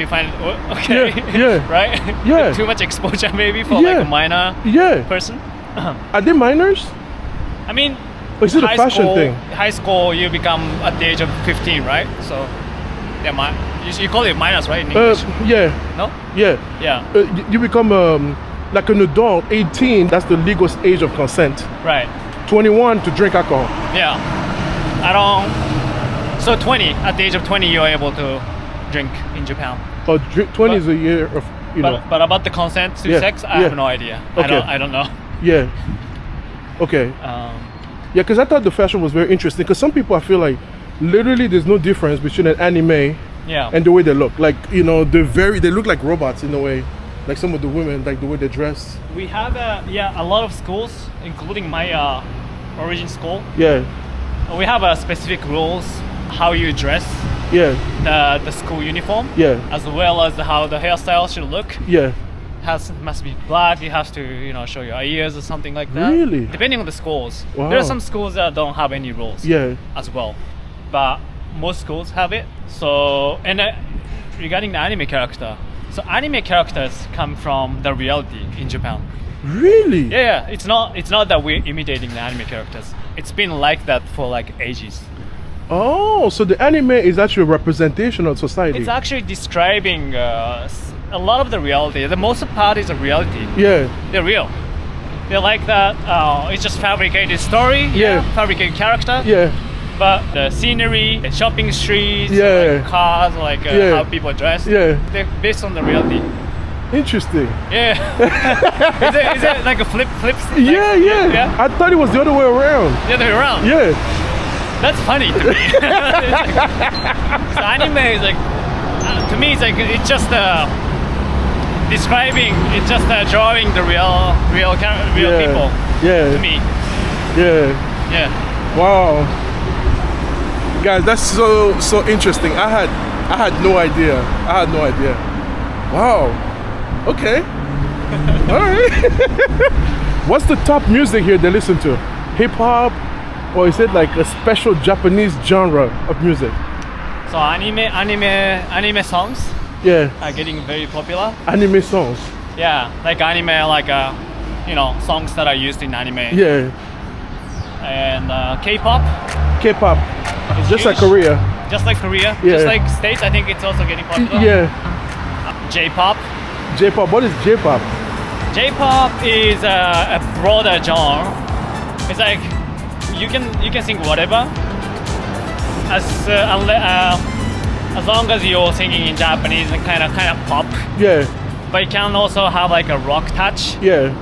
Speaker 2: find okay,
Speaker 3: Yeah, yeah.
Speaker 2: right?
Speaker 3: Yeah.
Speaker 2: Too much exposure maybe for
Speaker 3: Yeah.
Speaker 2: like a minor
Speaker 3: Yeah.
Speaker 2: person.
Speaker 3: Are they minors?
Speaker 2: I mean,
Speaker 3: Or is it a
Speaker 2: high
Speaker 3: fashion
Speaker 2: school,
Speaker 3: thing?
Speaker 2: High school, you become at the age of 15, right? So they're you call it minors, right? In English?
Speaker 3: Yeah.
Speaker 2: No?
Speaker 3: Yeah.
Speaker 2: Yeah.
Speaker 3: You become like an adult. 18. That's the legal age of consent.
Speaker 2: Right.
Speaker 3: 21 to drink alcohol.
Speaker 2: Yeah. So 20, at the age of 20, you're able to drink in Japan.
Speaker 3: Or 20 is a year of
Speaker 2: But about the consent to
Speaker 3: Yeah,
Speaker 2: sex, I
Speaker 3: yeah.
Speaker 2: have no idea.
Speaker 3: Okay.
Speaker 2: I don't know.
Speaker 3: Yeah. Okay. Yeah, because I thought the fashion was very interesting. Because some people, I feel like, literally, there's no difference between an anime
Speaker 2: Yeah.
Speaker 3: and the way they look. Like, you know, they look like robots in a way. Like some of the women, like the way they dress.
Speaker 2: We have a lot of schools, including my origin school.
Speaker 3: Yeah.
Speaker 2: We have specific rules how you dress,
Speaker 3: Yeah.
Speaker 2: the school uniform,
Speaker 3: Yeah.
Speaker 2: as well as how the hairstyle should look.
Speaker 3: Yeah.
Speaker 2: Must be black. You have to show your ears or something like that.
Speaker 3: Really?
Speaker 2: Depending on the schools.
Speaker 3: Wow.
Speaker 2: There are some schools that don't have any rules.
Speaker 3: Yeah.
Speaker 2: As well, but most schools have it. So regarding the anime character, so anime characters come from the reality in Japan.
Speaker 3: Really?
Speaker 2: Yeah, it's not that we're imitating the anime characters. It's been like that for like ages.
Speaker 3: Oh, so the anime is actually a representation of society.
Speaker 2: It's actually describing a lot of the reality. The most part is a reality.
Speaker 3: Yeah.
Speaker 2: They're real. They're like that. It's just fabricated story.
Speaker 3: Yeah.
Speaker 2: Fabricated character.
Speaker 3: Yeah.
Speaker 2: But the scenery, the shopping streets,
Speaker 3: Yeah.
Speaker 2: like cars, like
Speaker 3: Yeah.
Speaker 2: how people dress,
Speaker 3: Yeah.
Speaker 2: they're based on the reality.
Speaker 3: Interesting.
Speaker 2: Yeah. is it like a flips? Like,
Speaker 3: Yeah, yeah. I thought it was the other way around.
Speaker 2: The other way around.
Speaker 3: Yeah.
Speaker 2: That's funny to me. So anime is like, to me, it's like it's just describing, it's just drawing the real
Speaker 3: Yeah.
Speaker 2: people.
Speaker 3: Yeah.
Speaker 2: To me,
Speaker 3: Yeah.
Speaker 2: yeah.
Speaker 3: Wow. Guys, that's so interesting. I had no idea. I had no idea. Wow. Okay. All right. What's the top music here they listen to? Hip hop, or is it like a special Japanese genre of music?
Speaker 2: So anime songs
Speaker 3: Yeah.
Speaker 2: are getting very popular.
Speaker 3: Anime songs.
Speaker 2: Yeah, like anime, like songs that are used in anime.
Speaker 3: Yeah.
Speaker 2: And K-pop.
Speaker 3: K-pop.
Speaker 2: is
Speaker 3: Just like
Speaker 2: huge.
Speaker 3: Korea.
Speaker 2: Just like Korea.
Speaker 3: Yeah.
Speaker 2: Just like States, I think it's also getting popular.
Speaker 3: Yeah.
Speaker 2: J-pop.
Speaker 3: J-pop. What is J-pop?
Speaker 2: J-pop is a broader genre. It's like you can sing whatever, as long as you're singing in Japanese and kind of pop.
Speaker 3: Yeah.
Speaker 2: But it can also have like a rock touch.
Speaker 3: Yeah.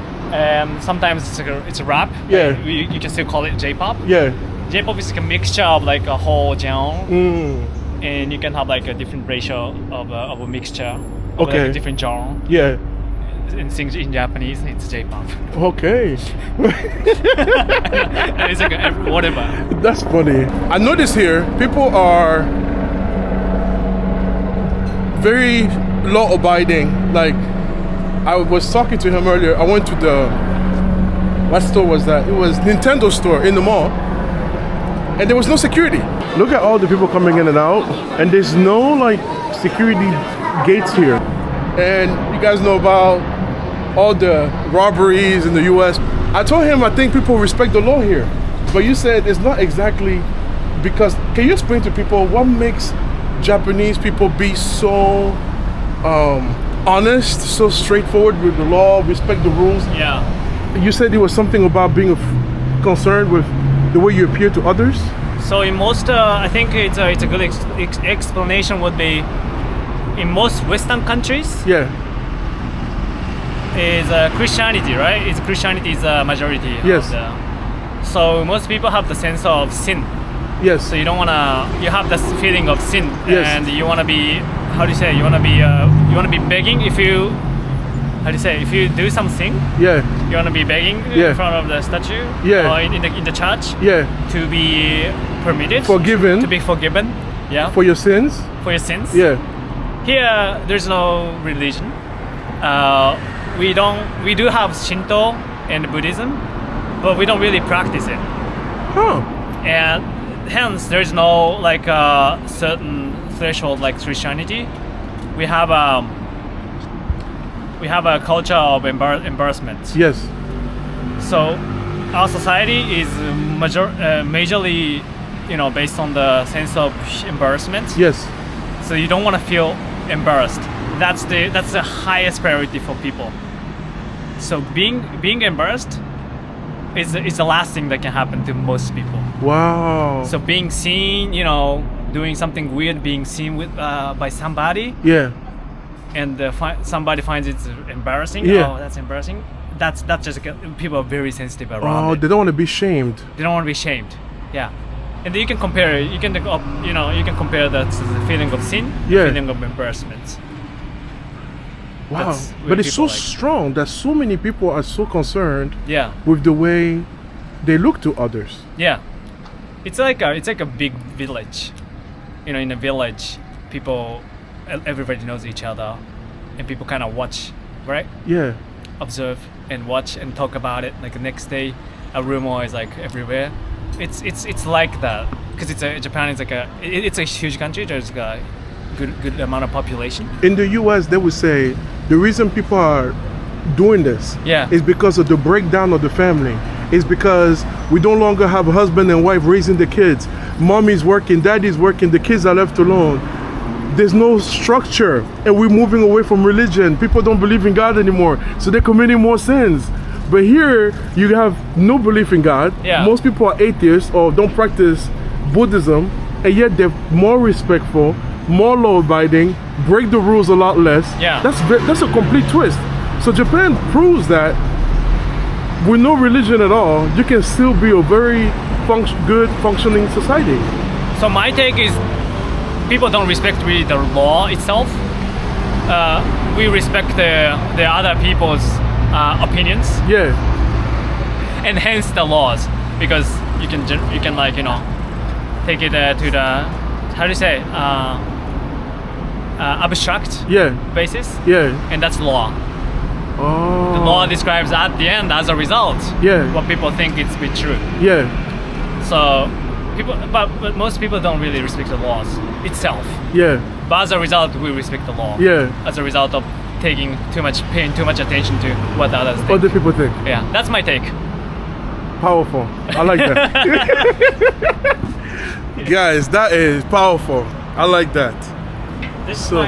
Speaker 2: Sometimes it's a rap.
Speaker 3: Yeah.
Speaker 2: You can still call it J-pop.
Speaker 3: Yeah.
Speaker 2: J-pop is like a mixture of like a whole genre,
Speaker 3: Mm.
Speaker 2: and you can have like a different ratio of a mixture. Of like
Speaker 3: Okay.
Speaker 2: a different genre.
Speaker 3: Yeah.
Speaker 2: and sings in Japanese, it's J-pop.
Speaker 3: Okay.
Speaker 2: And it's like whatever.
Speaker 3: That's funny. I notice here people are very law abiding. Like I was talking to him earlier. I went to what store was that? It was Nintendo store in the mall. And there was no security. Look at all the people coming in and out. And there's no like security gates here. And you guys know about all the robberies in the US. I told him I think people respect the law here. But you said it's not exactly because, can you explain to people what makes Japanese people be so honest, so straightforward with the law, respect the rules?
Speaker 2: Yeah.
Speaker 3: You said it was something about being concerned with the way you appear to others?
Speaker 2: So in most, I think it's a good explanation would be, in most Western countries,
Speaker 3: Yeah.
Speaker 2: is Christianity, right? Christianity is a majority.
Speaker 3: Yes.
Speaker 2: So most people have the sense of sin.
Speaker 3: Yes.
Speaker 2: So you don't wanna, you have this feeling of sin,
Speaker 3: Yes.
Speaker 2: and you wanna be, how do you say? You wanna be begging if you, how do you say? If you do something,
Speaker 3: Yeah.
Speaker 2: you wanna be begging
Speaker 3: Yeah.
Speaker 2: in front of the statue,
Speaker 3: Yeah.
Speaker 2: or in the church,
Speaker 3: Yeah.
Speaker 2: to be permitted,
Speaker 3: Forgiven.
Speaker 2: to be forgiven, yeah,
Speaker 3: For your sins?
Speaker 2: for your sins.
Speaker 3: Yeah.
Speaker 2: Here, there's no religion. We do have Shinto and Buddhism, but we don't really practice it,
Speaker 3: Huh.
Speaker 2: and hence there's no like a certain threshold like Christianity. We have a culture of embarrassment.
Speaker 3: Yes.
Speaker 2: So our society is majorly, based on the sense of embarrassment.
Speaker 3: Yes.
Speaker 2: So you don't want to feel embarrassed. That's the highest priority for people. So being embarrassed is the last thing that can happen to most people.
Speaker 3: Wow.
Speaker 2: So being seen, doing something weird, being seen with by somebody,
Speaker 3: Yeah.
Speaker 2: and somebody finds it embarrassing.
Speaker 3: Yeah.
Speaker 2: Oh, that's embarrassing. That's just people are very sensitive around
Speaker 3: Oh,
Speaker 2: it.
Speaker 3: they don't want to be shamed.
Speaker 2: They don't want to be shamed. Yeah. And you can compare. You can compare that to the feeling of sin,
Speaker 3: Yeah.
Speaker 2: the feeling of embarrassment.
Speaker 3: Wow.
Speaker 2: That's what
Speaker 3: But it's so
Speaker 2: people like.
Speaker 3: strong that so many people are so concerned
Speaker 2: Yeah.
Speaker 3: with the way they look to others.
Speaker 2: Yeah. It's like a big village. In a village, everybody knows each other, and people kind of watch, right?
Speaker 3: Yeah.
Speaker 2: Observe and watch and talk about it. Like the next day, a rumor is like everywhere. It's like that because Japan is it's a huge country. There's a good amount of population.
Speaker 3: In the US, they would say the reason people are doing this
Speaker 2: Yeah.
Speaker 3: is because of the breakdown of the family. It's because we no longer have a husband and wife raising the kids. Mommy's working, daddy's working, the kids are left alone. There's no structure, and we're moving away from religion. People don't believe in God anymore, so they're committing more sins. But here, you have no belief in God.
Speaker 2: Yeah.
Speaker 3: Most people are atheists or don't practice Buddhism, and yet they're more respectful, more law-abiding, break the rules a lot less.
Speaker 2: Yeah.
Speaker 3: That's a complete twist. So Japan proves that with no religion at all, you can still be a very good functioning society.
Speaker 2: So my take is, people don't respect really the law itself. We respect the other people's opinions,
Speaker 3: Yeah.
Speaker 2: and hence the laws, because you can take it to the, how do you say, abstract
Speaker 3: Yeah.
Speaker 2: basis,
Speaker 3: Yeah.
Speaker 2: and that's law.
Speaker 3: Oh.
Speaker 2: The law describes at the end, as a result,
Speaker 3: Yeah.
Speaker 2: what people think it's be true.
Speaker 3: Yeah.
Speaker 2: So but most people don't really respect the laws itself.
Speaker 3: Yeah.
Speaker 2: But as a result, we respect the law.
Speaker 3: Yeah.
Speaker 2: As a result of paying too much attention to what others think.
Speaker 3: Other people think.
Speaker 2: Yeah, that's my take.
Speaker 3: Powerful. I like that. Guys, that is powerful. I like that.
Speaker 2: This
Speaker 3: So-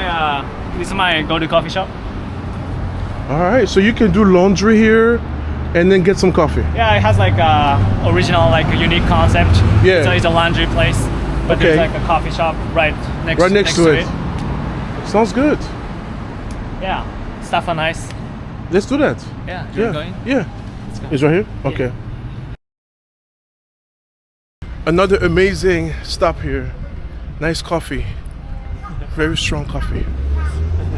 Speaker 2: is my go-to coffee shop.
Speaker 3: All right. So you can do laundry here and then get some coffee.
Speaker 2: Yeah, it has like original, like a unique concept.
Speaker 3: Yeah.
Speaker 2: So it's a laundry place, but
Speaker 3: Okay.
Speaker 2: there's like a coffee shop right next
Speaker 3: to it. Sounds good.
Speaker 2: Yeah, stuff are nice.
Speaker 3: Let's do that.
Speaker 2: Yeah, you're going.
Speaker 3: Yeah.
Speaker 2: Let's go.
Speaker 3: It's right here? Okay. Another amazing stop here. Nice coffee. Very strong coffee.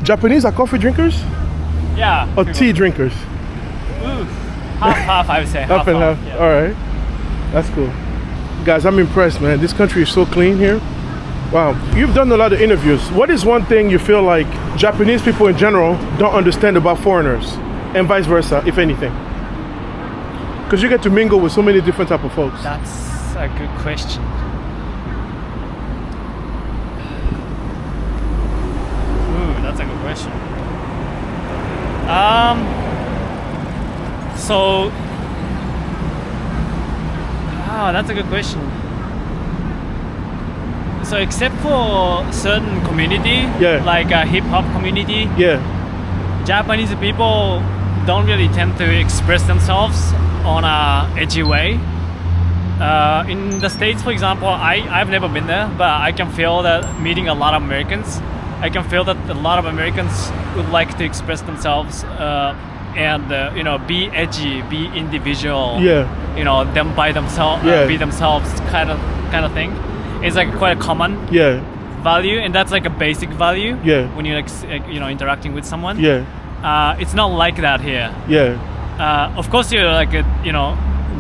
Speaker 3: Japanese are coffee drinkers?
Speaker 2: Yeah.
Speaker 3: Or
Speaker 2: people-
Speaker 3: tea drinkers?
Speaker 2: Ooh, half, I would say.
Speaker 3: Half and half.
Speaker 2: Yeah.
Speaker 3: All right, that's cool. Guys, I'm impressed, man. This country is so clean here. Wow, you've done a lot of interviews. What is one thing you feel like Japanese people in general don't understand about foreigners, and vice versa, if anything? Because you get to mingle with so many different type of folks.
Speaker 2: That's a good question. Ooh, that's a good question. So, that's a good question. So, except for certain community,
Speaker 3: Yeah.
Speaker 2: like a hip hop community,
Speaker 3: Yeah,
Speaker 2: Japanese people don't really tend to express themselves on a edgy way. In the States, for example, I've never been there, but I can feel that meeting a lot of Americans, I can feel that a lot of Americans would like to express themselves and be edgy, be individual.
Speaker 3: Yeah.
Speaker 2: Them by themselves,
Speaker 3: Yeah.
Speaker 2: be themselves, kind of thing. It's like quite a common
Speaker 3: yeah,
Speaker 2: value, and that's like a basic value.
Speaker 3: Yeah.
Speaker 2: When you're interacting with someone.
Speaker 3: yeah,
Speaker 2: It's not like that here.
Speaker 3: yeah,
Speaker 2: Of course, you're like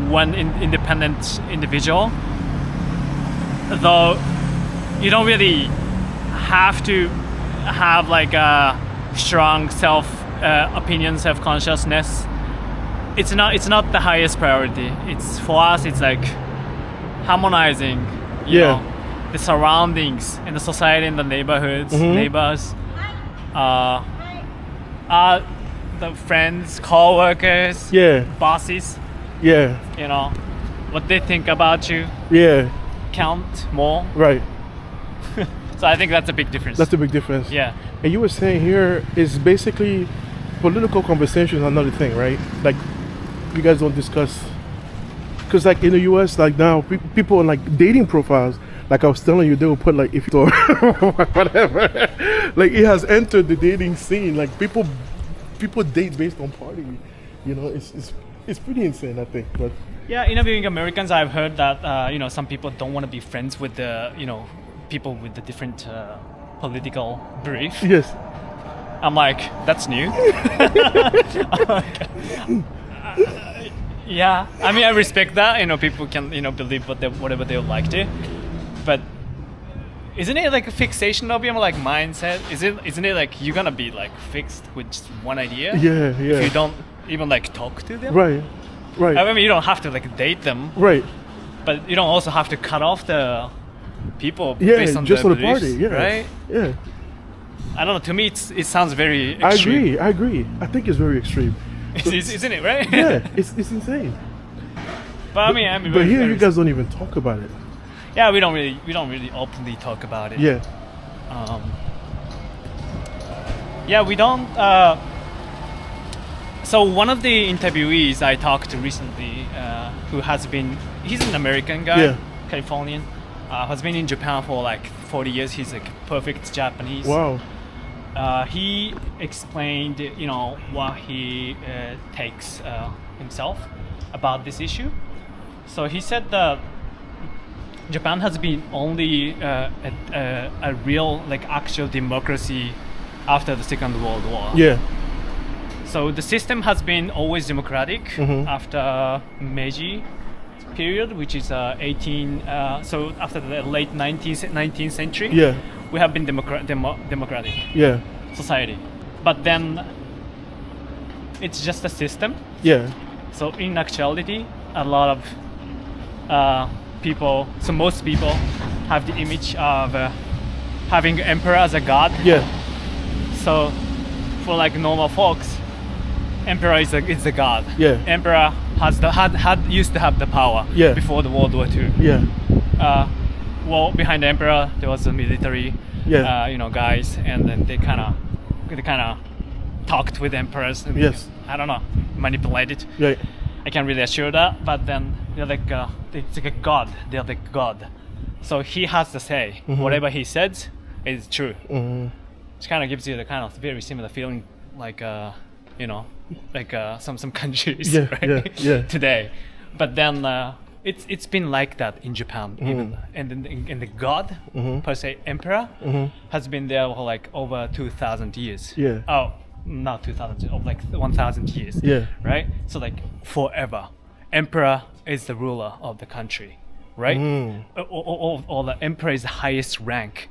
Speaker 2: one independent individual, though you don't really have to have like a strong opinion, self-consciousness. It's not the highest priority. It's for us. It's like harmonizing,
Speaker 3: Yeah.
Speaker 2: the surroundings and the society and the neighborhoods, neighbors, the friends, co-workers,
Speaker 3: yeah,
Speaker 2: bosses.
Speaker 3: yeah,
Speaker 2: What they think about you
Speaker 3: yeah.
Speaker 2: count more.
Speaker 3: Right.
Speaker 2: So I think that's a big difference.
Speaker 3: That's the big difference.
Speaker 2: Yeah.
Speaker 3: And you were saying here is basically political conversations are another thing, right? Like you guys don't discuss, because like in the US, like now people on like dating profiles, like I was telling you, they will put like if you whatever, like it has entered the dating scene. Like people date based on party. It's pretty insane, I think. But
Speaker 2: Yeah, interviewing Americans, I've heard that some people don't want to be friends with the people with the different political belief.
Speaker 3: yes,
Speaker 2: I'm like, that's new. Yeah, I mean, I respect that. People can believe whatever they would like to, but isn't it like a fixation of your like mindset? Isn't it like you're gonna be like fixed with just one idea?
Speaker 3: yeah, yeah.
Speaker 2: If you don't even like talk to them.
Speaker 3: Right, right,
Speaker 2: I mean, you don't have to like date them,
Speaker 3: right.
Speaker 2: but you don't also have to cut off the people
Speaker 3: Yeah,
Speaker 2: based on
Speaker 3: just
Speaker 2: their
Speaker 3: for the
Speaker 2: beliefs,
Speaker 3: party. Yeah,
Speaker 2: right?
Speaker 3: yeah.
Speaker 2: I don't know. To me, it sounds very extreme.
Speaker 3: I agree. I think it's very extreme.
Speaker 2: Isn't it, right?
Speaker 3: Yeah, it's insane.
Speaker 2: But I mean,
Speaker 3: But here you guys don't even talk about it.
Speaker 2: yeah, we don't really openly talk about it.
Speaker 3: Yeah,
Speaker 2: Yeah, we don't. So one of the interviewees I talked to recently, he's an American guy,
Speaker 3: Yeah.
Speaker 2: Californian, has been in Japan for like 40 years. He's like perfect Japanese.
Speaker 3: wow.
Speaker 2: He explained, what he takes himself about this issue. So he said that Japan has been only a real, like, actual democracy after the Second World War.
Speaker 3: Yeah,
Speaker 2: So the system has been always democratic after Meiji period, which is 18. So after the late 19th century,
Speaker 3: yeah,
Speaker 2: we have been democratic
Speaker 3: yeah,
Speaker 2: society. But then it's just a system.
Speaker 3: yeah,
Speaker 2: So in actuality, a lot of people, so most people have the image of having emperor as a god.
Speaker 3: yeah,
Speaker 2: So for like normal folks, emperor is a god.
Speaker 3: Yeah.
Speaker 2: Emperor used to have the power
Speaker 3: Yeah.
Speaker 2: before the World War II.
Speaker 3: yeah,
Speaker 2: Well, behind the emperor there was the military,
Speaker 3: Yeah.
Speaker 2: guys, and then they kind of talked with emperors. And
Speaker 3: Yes.
Speaker 2: I don't know, manipulated.
Speaker 3: yeah,
Speaker 2: I can't really assure that, but then they're like it's like a god. They're like God, so he has to say whatever he says is true. Which kind of gives you the kind of very similar feeling, like some countries,
Speaker 3: Yeah,
Speaker 2: right?
Speaker 3: yeah.
Speaker 2: Today, but then it's been like that in Japan even, and then in the god per se, emperor has been there for like over 2,000 years.
Speaker 3: Yeah.
Speaker 2: Oh, not 2,000, of like 1,000 years.
Speaker 3: Yeah.
Speaker 2: Right. So like forever, emperor is the ruler of the country, right? Or the emperor is the highest rank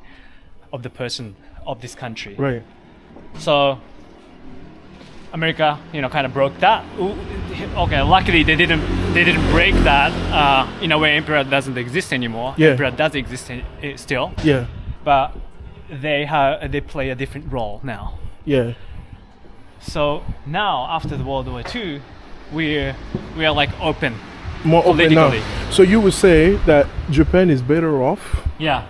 Speaker 2: of the person of this country.
Speaker 3: Right.
Speaker 2: So America, kind of broke that. Okay, luckily they didn't break that. In a way, emperor doesn't exist anymore.
Speaker 3: Yeah.
Speaker 2: Emperor does exist still,
Speaker 3: Yeah.
Speaker 2: but they play a different role now.
Speaker 3: Yeah.
Speaker 2: So now after the World War II, we are like open.
Speaker 3: More open
Speaker 2: politically.
Speaker 3: now. So you would say that Japan is better off
Speaker 2: Yeah.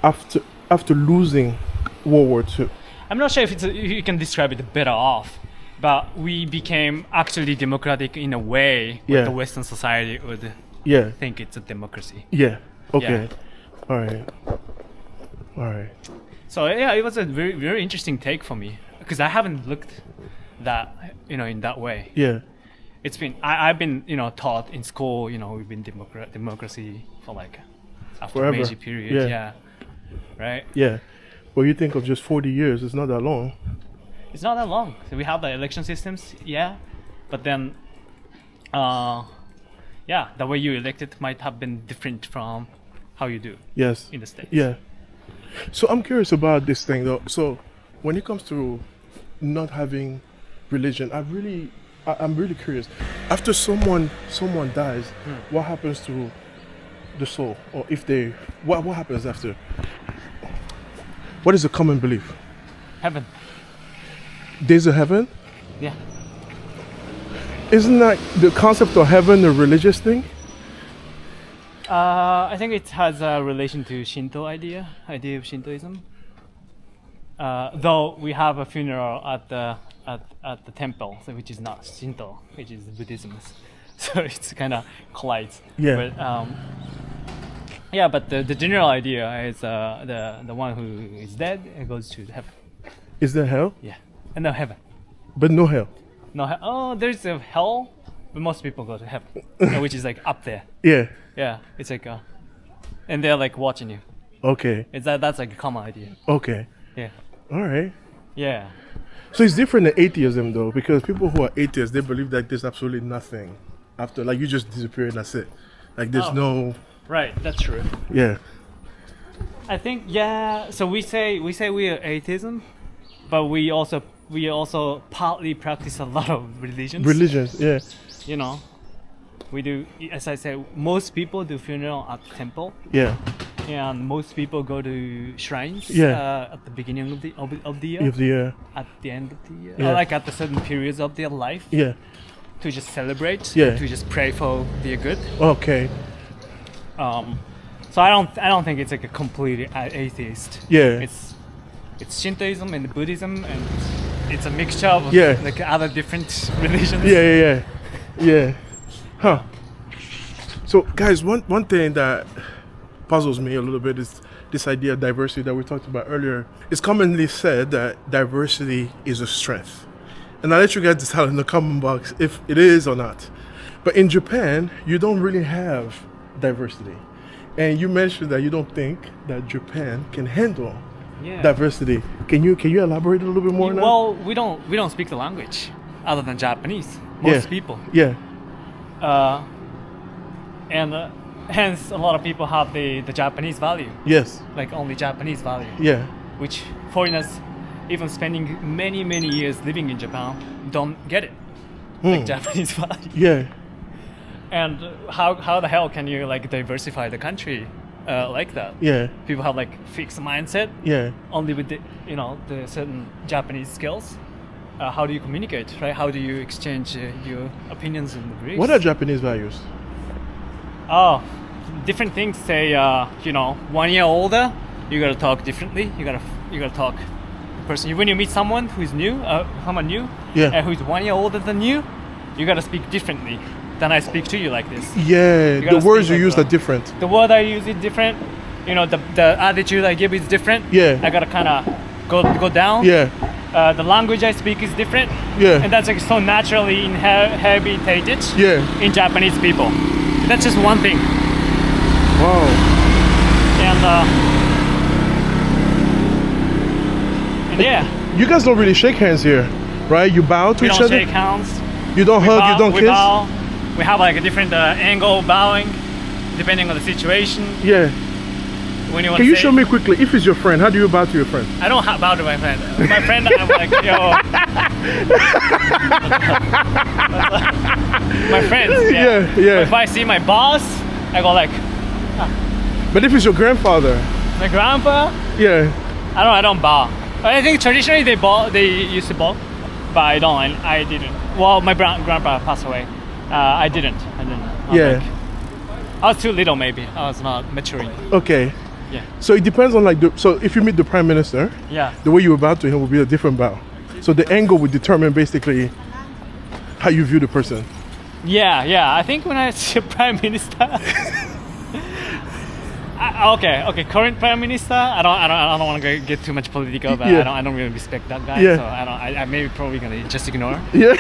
Speaker 3: after losing World War II.
Speaker 2: I'm not sure if you can describe it better off, but we became actually democratic in a way
Speaker 3: Yeah.
Speaker 2: the Western society would
Speaker 3: Yeah.
Speaker 2: think it's a democracy.
Speaker 3: Yeah. Okay.
Speaker 2: Yeah.
Speaker 3: All right. All right.
Speaker 2: So yeah, it was a very, very interesting take for me because I haven't looked that in that way.
Speaker 3: Yeah.
Speaker 2: It's been I've been taught in school we've been democracy for like after
Speaker 3: Forever.
Speaker 2: Meiji period.
Speaker 3: Yeah.
Speaker 2: Yeah. Right.
Speaker 3: Yeah. Well, you think of just 40 years, it's not that long.
Speaker 2: It's not that long. So we have the election systems, yeah, but then, the way you elected might have been different from how you do
Speaker 3: Yes.
Speaker 2: in the States.
Speaker 3: Yeah. So I'm curious about this thing though. So when it comes to not having religion, I'm really curious. After someone dies, what happens to the soul? Or if they what happens after? What is the common belief?
Speaker 2: Heaven.
Speaker 3: There's a heaven?
Speaker 2: Yeah.
Speaker 3: Isn't that the concept of heaven a religious thing?
Speaker 2: I think it has a relation to Shinto idea of Shintoism. Though we have a funeral at the temple, so which is not Shinto, which is Buddhism. So it's kind of collides.
Speaker 3: Yeah.
Speaker 2: But but the general idea is the one who is dead goes to heaven.
Speaker 3: Is there hell?
Speaker 2: Yeah, and no heaven.
Speaker 3: But no hell.
Speaker 2: No, there's a hell, but most people go to heaven, which is like up there.
Speaker 3: Yeah.
Speaker 2: Yeah, it's like and they're like watching you.
Speaker 3: Okay.
Speaker 2: That's like a common idea.
Speaker 3: Okay.
Speaker 2: Yeah.
Speaker 3: All right.
Speaker 2: Yeah.
Speaker 3: So it's different than atheism though, because people who are atheists, they believe that there's absolutely nothing after, like you just disappear and that's it. Like there's no.
Speaker 2: Right, that's true.
Speaker 3: Yeah.
Speaker 2: I think so we say we are atheism, but we also partly practice a lot of religions.
Speaker 3: Religions, yeah.
Speaker 2: We do, as I said, most people do funeral at temple,
Speaker 3: Yeah.
Speaker 2: and most people go to shrines at the beginning of the year,
Speaker 3: If the
Speaker 2: at the end of the year,
Speaker 3: Yeah.
Speaker 2: or like at the certain periods of their life,
Speaker 3: yeah.
Speaker 2: to just celebrate,
Speaker 3: Yeah.
Speaker 2: to just pray for their good.
Speaker 3: Okay.
Speaker 2: So I don't think it's like a completely atheist.
Speaker 3: Yeah.
Speaker 2: It's Shintoism and Buddhism, and it's a mixture of
Speaker 3: Yeah.
Speaker 2: like other different religions.
Speaker 3: Yeah. Huh. So guys, one thing that puzzles me a little bit is this idea of diversity that we talked about earlier. It's commonly said that diversity is a strength. And I'll let you guys decide in the comment box if it is or not. But in Japan, you don't really have diversity. And you mentioned that you don't think that Japan can handle diversity. Can you elaborate a little bit more on that?
Speaker 2: Well, we don't speak the language other than Japanese. Most people.
Speaker 3: Yeah.
Speaker 2: And hence a lot of people have the Japanese value,
Speaker 3: Yes.
Speaker 2: like only Japanese value,
Speaker 3: Yeah.
Speaker 2: which foreigners, even spending many years living in Japan, don't get it, like Japanese value.
Speaker 3: Yeah.
Speaker 2: And how the hell can you like diversify the country like that?
Speaker 3: Yeah.
Speaker 2: People have like fixed mindset
Speaker 3: Yeah.
Speaker 2: only with the certain Japanese skills. How do you communicate, right? How do you exchange your opinions and beliefs?
Speaker 3: What are Japanese values?
Speaker 2: Oh, different things. Say 1 year older, you gotta talk differently. You gotta talk person. When you meet someone who's new, someone new, who's 1 year older than you gotta speak differently than I speak to you like this.
Speaker 3: Yeah, the words you use are different.
Speaker 2: The word I use is different. The attitude I give is different.
Speaker 3: Yeah.
Speaker 2: I gotta kind of go down.
Speaker 3: Yeah.
Speaker 2: The language I speak is different.
Speaker 3: Yeah.
Speaker 2: And that's like so naturally inhabited in Japanese people. That's just one thing.
Speaker 3: Wow.
Speaker 2: And yeah.
Speaker 3: You guys don't really shake hands here. right? You bow to
Speaker 2: We
Speaker 3: each
Speaker 2: don't
Speaker 3: other.
Speaker 2: shake hands.
Speaker 3: You don't
Speaker 2: We
Speaker 3: hug.
Speaker 2: bow,
Speaker 3: You don't
Speaker 2: we
Speaker 3: kiss.
Speaker 2: bow. We have like a different angle bowing, depending on the situation.
Speaker 3: Yeah.
Speaker 2: When you want
Speaker 3: Can
Speaker 2: to
Speaker 3: you
Speaker 2: say,
Speaker 3: show me quickly? If it's your friend, how do you bow to your friend?
Speaker 2: I don't bow to my friend. My friend, I'm like, yo. My friends, yeah.
Speaker 3: Yeah.
Speaker 2: If I see my boss, I go like,
Speaker 3: But if it's your grandfather,
Speaker 2: my grandpa,
Speaker 3: yeah.
Speaker 2: I don't bow. I think traditionally they used to bow, but I don't. I didn't. Well, my grandpa passed away. I didn't. I'm
Speaker 3: Yeah.
Speaker 2: like, I was too little, maybe. I was not maturing.
Speaker 3: Okay.
Speaker 2: Yeah.
Speaker 3: So it depends on like so if you meet the prime minister,
Speaker 2: Yeah.
Speaker 3: the way you bow to him will be a different bow. So the angle would determine basically how you view the person.
Speaker 2: Yeah. I think when I see a prime minister. Okay. Current prime minister. I don't want to get too much political, but
Speaker 3: Yeah.
Speaker 2: I don't really respect that guy.
Speaker 3: Yeah.
Speaker 2: So I maybe probably gonna just ignore.
Speaker 3: Yeah.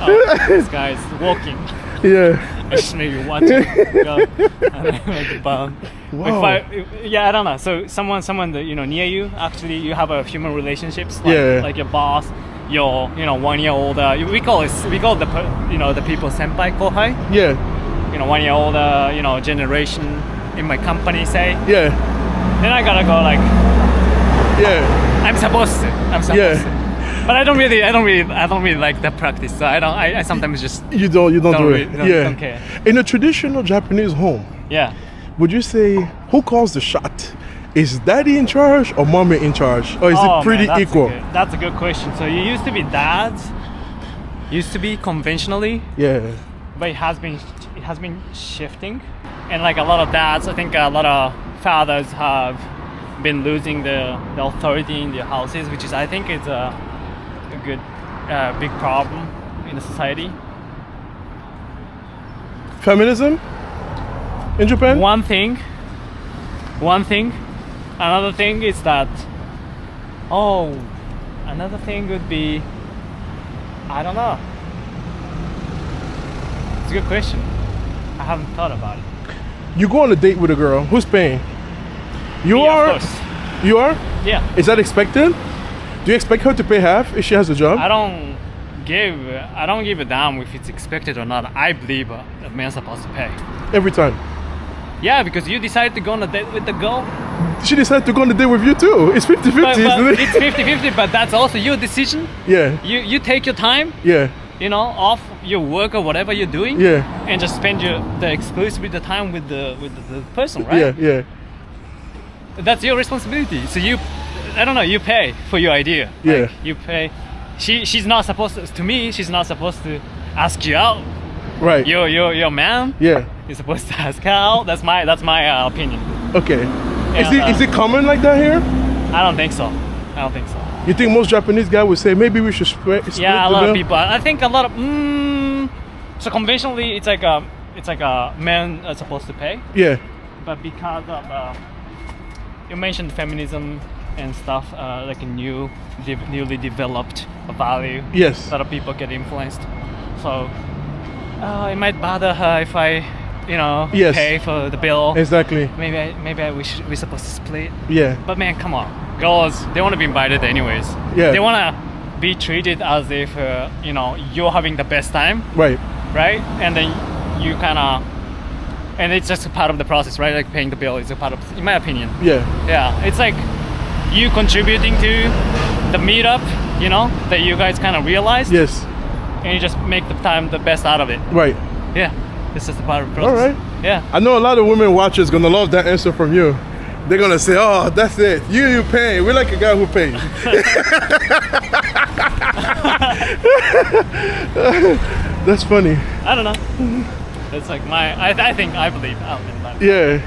Speaker 2: Oh, this guy is walking.
Speaker 3: Yeah.
Speaker 2: I just maybe watch him go and then like bound.
Speaker 3: Wow.
Speaker 2: I don't know. So someone that near you, actually you have a human relationships. Like,
Speaker 3: Yeah.
Speaker 2: Like your boss, your 1 year older. We call the people senpai kohai.
Speaker 3: Yeah.
Speaker 2: 1 year older, generation in my company say.
Speaker 3: Yeah.
Speaker 2: Then I gotta go like
Speaker 3: Yeah.
Speaker 2: I'm supposed to.
Speaker 3: Yeah.
Speaker 2: But I don't really like that practice. So I sometimes just
Speaker 3: You don't do
Speaker 2: really-
Speaker 3: it.
Speaker 2: don't care.
Speaker 3: In a traditional Japanese home,
Speaker 2: yeah.
Speaker 3: would you say who calls the shot? Is daddy in charge or mommy in charge? Or is it pretty
Speaker 2: man,
Speaker 3: equal?
Speaker 2: That's a good question. So you used to be dads, used to be conventionally,
Speaker 3: Yeah.
Speaker 2: but it has been shifting, and like a lot of dads, I think a lot of fathers have been losing the authority in their houses, which is I think is a good big problem in the society.
Speaker 3: Feminism in Japan?
Speaker 2: One thing. Another thing is that. Another thing would be. I don't know. It's a good question. I haven't thought about it.
Speaker 3: You go on a date with a girl, who's paying? You
Speaker 2: Me,
Speaker 3: are?
Speaker 2: Of course.
Speaker 3: You are?
Speaker 2: Yeah.
Speaker 3: Is that expected? Do you expect her to pay half if she has a job?
Speaker 2: I don't give a damn if it's expected or not. I believe a man's supposed to pay.
Speaker 3: Every time.
Speaker 2: Yeah, because you decide to go on a date with the girl.
Speaker 3: She decided to go on a date with you too. It's 50-50,
Speaker 2: But
Speaker 3: isn't it?
Speaker 2: it's 50-50, but that's also your decision.
Speaker 3: Yeah.
Speaker 2: You take your time,
Speaker 3: Yeah.
Speaker 2: off your work or whatever you're doing.
Speaker 3: Yeah.
Speaker 2: And just spend the exclusive time with the person, right?
Speaker 3: Yeah.
Speaker 2: That's your responsibility. So you pay for your idea.
Speaker 3: Yeah.
Speaker 2: Like, you pay. She's not supposed to me. She's not supposed to ask you out.
Speaker 3: Right.
Speaker 2: You're a man.
Speaker 3: Yeah.
Speaker 2: You're supposed to ask her out. That's my opinion.
Speaker 3: Okay.
Speaker 2: Yeah,
Speaker 3: Is it common like that here?
Speaker 2: I don't think so.
Speaker 3: You think most Japanese guys would say maybe we should split
Speaker 2: Yeah, a
Speaker 3: the
Speaker 2: lot
Speaker 3: bill?
Speaker 2: of people. I think a lot of. So conventionally, it's like a men are supposed to pay,
Speaker 3: Yeah.
Speaker 2: but because of you mentioned feminism and stuff, like a newly developed value.
Speaker 3: Yes.
Speaker 2: A lot of people get influenced. So it might bother her if I,
Speaker 3: Yes.
Speaker 2: pay for the bill.
Speaker 3: Exactly.
Speaker 2: Maybe we're supposed to split.
Speaker 3: Yeah.
Speaker 2: But man, come on, girls, they want to be invited anyways.
Speaker 3: Yeah.
Speaker 2: They want to be treated as if you're having the best time,
Speaker 3: Right.
Speaker 2: right? And then you kind of, and it's just a part of the process, right? Like paying the bill is a part of, in my opinion.
Speaker 3: Yeah.
Speaker 2: Yeah, it's like you contributing to the meetup, that you guys kind of realized,
Speaker 3: Yes.
Speaker 2: and you just make the time the best out of it.
Speaker 3: Right.
Speaker 2: Yeah, it's just a part of the process.
Speaker 3: All right.
Speaker 2: Yeah.
Speaker 3: I know a lot of women watchers gonna love that answer from you. They're gonna say, "Oh, that's it. You pay. We like a guy who pays." That's funny.
Speaker 2: I don't know. It's like I think I believe in that.
Speaker 3: Yeah.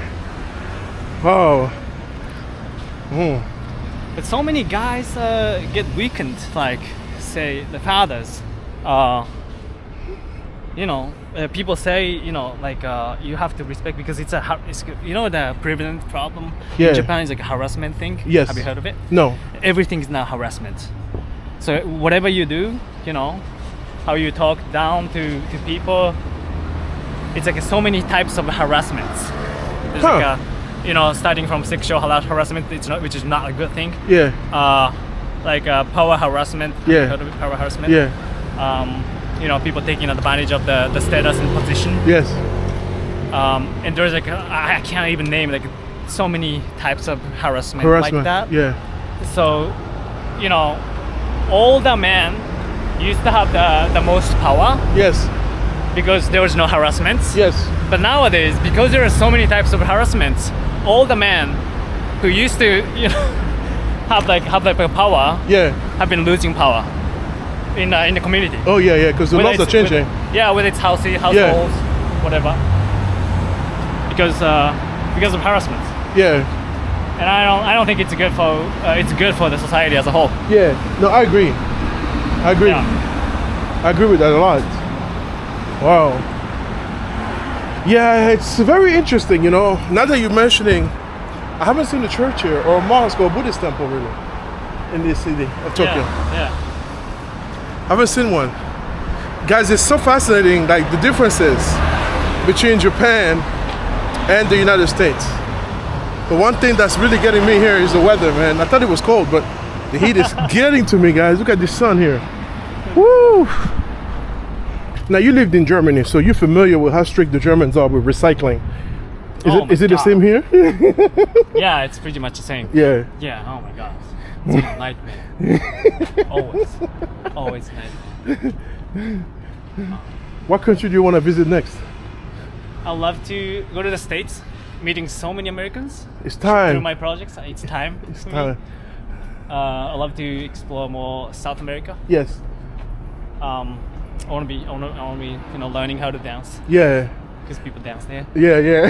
Speaker 3: Wow. Mm.
Speaker 2: But so many guys get weakened, like say the fathers. People say you have to respect because it's the prevalent problem
Speaker 3: Yeah.
Speaker 2: in Japan is like a harassment thing.
Speaker 3: Yes.
Speaker 2: Have you heard of it?
Speaker 3: No.
Speaker 2: Everything is now harassment. So whatever you do, how you talk down to people, it's like so many types of harassments. There's
Speaker 3: Huh.
Speaker 2: like starting from sexual harassment, which is not a good thing.
Speaker 3: Yeah.
Speaker 2: like power harassment.
Speaker 3: Yeah.
Speaker 2: Heard of it? Power harassment.
Speaker 3: Yeah.
Speaker 2: People taking advantage of the status and position.
Speaker 3: Yes.
Speaker 2: And there's like I can't even name like so many types of harassment like that.
Speaker 3: Yeah.
Speaker 2: So, all the men used to have the most power
Speaker 3: Yes.
Speaker 2: because there was no harassments.
Speaker 3: Yes.
Speaker 2: But nowadays, because there are so many types of harassments, all the men who used to, have a power,
Speaker 3: Yeah.
Speaker 2: have been losing power in the community.
Speaker 3: Oh yeah. Because the laws are changing.
Speaker 2: With its households, whatever. Because of harassment.
Speaker 3: Yeah.
Speaker 2: And I don't think it's good for the society as a whole.
Speaker 3: Yeah. No, I agree.
Speaker 2: Yeah.
Speaker 3: I agree with that a lot. Wow. Yeah, it's very interesting, Now that you're mentioning, I haven't seen a church here or a mosque or a Buddhist temple really in this city of Tokyo.
Speaker 2: Yeah.
Speaker 3: I haven't seen one. Guys, it's so fascinating, like the differences between Japan and the United States. The one thing that's really getting me here is the weather, man. I thought it was cold, but the heat is getting to me, guys. Look at the sun here. Woo! Now you lived in Germany, so you're familiar with how strict the Germans are with recycling. Is it the same here?
Speaker 2: Yeah, it's pretty much the same.
Speaker 3: Yeah.
Speaker 2: Yeah. Oh my god, it's a nightmare. Always nightmare.
Speaker 3: What country do you want to visit next?
Speaker 2: I'd love to go to the States, meeting so many Americans.
Speaker 3: It's time.
Speaker 2: Through my projects, it's time.
Speaker 3: It's
Speaker 2: for
Speaker 3: time.
Speaker 2: Me. I love to explore more South America.
Speaker 3: Yes.
Speaker 2: I want to be, learning how to dance.
Speaker 3: Yeah.
Speaker 2: Because people dance there.
Speaker 3: Yeah.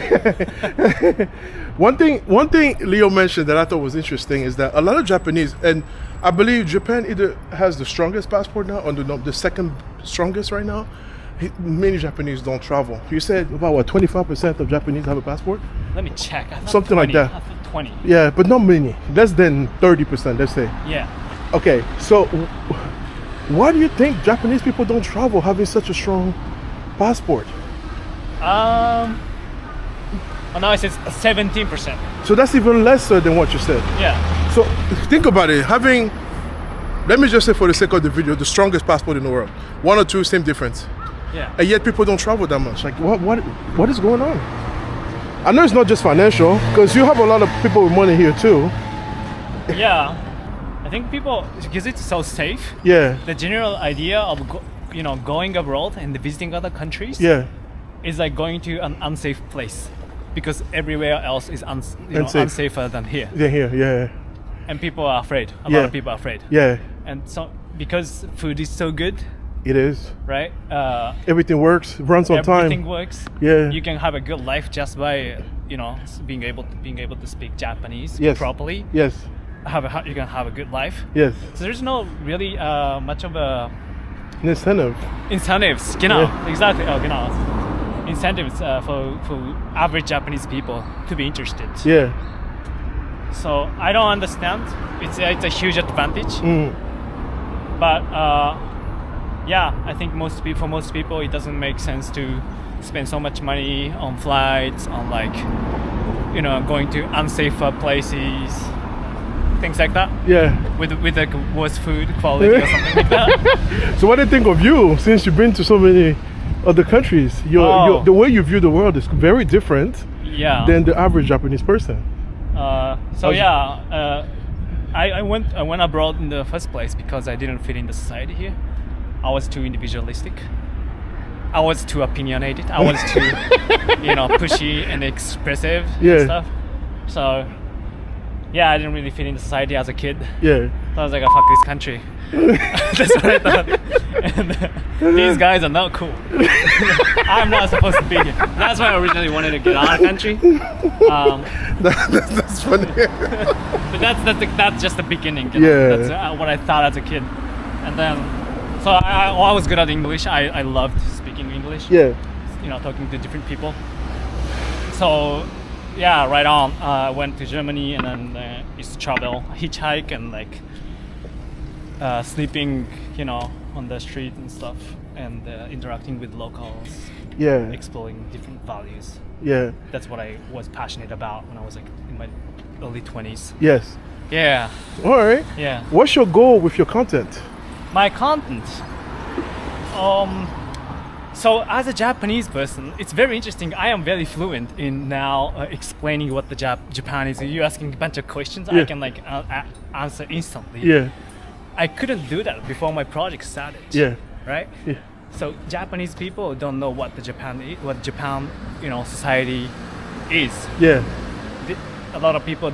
Speaker 3: One thing Leo mentioned that I thought was interesting is that a lot of Japanese, and I believe Japan either has the strongest passport now or the second strongest right now. Many Japanese don't travel. You said about 25% of Japanese have a passport?
Speaker 2: Let me check. I thought
Speaker 3: Something
Speaker 2: 20.
Speaker 3: like that.
Speaker 2: I thought 20.
Speaker 3: Yeah, but not many. Less than 30%, let's say.
Speaker 2: Yeah.
Speaker 3: Okay, so why do you think Japanese people don't travel having such a strong passport?
Speaker 2: Now it says 17%.
Speaker 3: So that's even lesser than what you said.
Speaker 2: Yeah.
Speaker 3: So think about it. Having, let me just say for the sake of the video, the strongest passport in the world. One or two, same difference.
Speaker 2: Yeah.
Speaker 3: And yet people don't travel that much. Like what is going on? I know it's not just financial, because you have a lot of people with money here too.
Speaker 2: Yeah. I think people, because it's so safe.
Speaker 3: Yeah.
Speaker 2: The general idea of going abroad and visiting other countries.
Speaker 3: Yeah.
Speaker 2: Is like going to an unsafe place, because everywhere else is unsafer than here.
Speaker 3: Yeah, here, yeah.
Speaker 2: And people are afraid. A lot of people are afraid.
Speaker 3: Yeah.
Speaker 2: And so because food is so good.
Speaker 3: It is.
Speaker 2: Right.
Speaker 3: Everything works. Runs on time.
Speaker 2: Everything works.
Speaker 3: Yeah.
Speaker 2: You can have a good life just by being able to speak Japanese properly.
Speaker 3: Yes.
Speaker 2: You can have a good life.
Speaker 3: Yes.
Speaker 2: So there's no really much of a
Speaker 3: incentive.
Speaker 2: Incentives.
Speaker 3: Yeah.
Speaker 2: Exactly. Incentives for average Japanese people to be interested.
Speaker 3: Yeah.
Speaker 2: So I don't understand. It's a huge advantage. But I think for most people it doesn't make sense to spend so much money on flights, on going to unsafe places, things like that.
Speaker 3: Yeah.
Speaker 2: With like worse food quality or something like that.
Speaker 3: So what do you think of you, since you've been to so many other countries? The way you view the world is very different than the average Japanese person.
Speaker 2: I went abroad in the first place because I didn't fit in the society here. I was too individualistic. I was too opinionated. I was too, pushy and expressive and stuff. So, I didn't really fit in society as a kid.
Speaker 3: Yeah.
Speaker 2: So I was like, oh, fuck this country. That's what I thought. And these guys are not cool. I'm not supposed to be here. That's why I originally wanted to get out of the country.
Speaker 3: That's funny.
Speaker 2: But that's just the beginning.
Speaker 3: Yeah.
Speaker 2: That's what I thought as a kid. And then, so I was good at English. I loved speaking English.
Speaker 3: Yeah.
Speaker 2: Talking to different people. So, right on. I went to Germany and then used to travel, hitchhike, and sleeping, on the street and stuff, and interacting with locals.
Speaker 3: Yeah.
Speaker 2: Exploring different values.
Speaker 3: Yeah.
Speaker 2: That's what I was passionate about when I was in my early 20s.
Speaker 3: Yes.
Speaker 2: Yeah.
Speaker 3: All right.
Speaker 2: Yeah.
Speaker 3: What's your goal with your content?
Speaker 2: My content. So as a Japanese person, it's very interesting. I am very fluent in now explaining what the Japan is. You're asking a bunch of questions.
Speaker 3: Yeah.
Speaker 2: I can like answer instantly.
Speaker 3: Yeah.
Speaker 2: I couldn't do that before my project started.
Speaker 3: Yeah.
Speaker 2: Right.
Speaker 3: Yeah.
Speaker 2: So Japanese people don't know what the Japan is, what Japan, society is.
Speaker 3: Yeah.
Speaker 2: A lot of people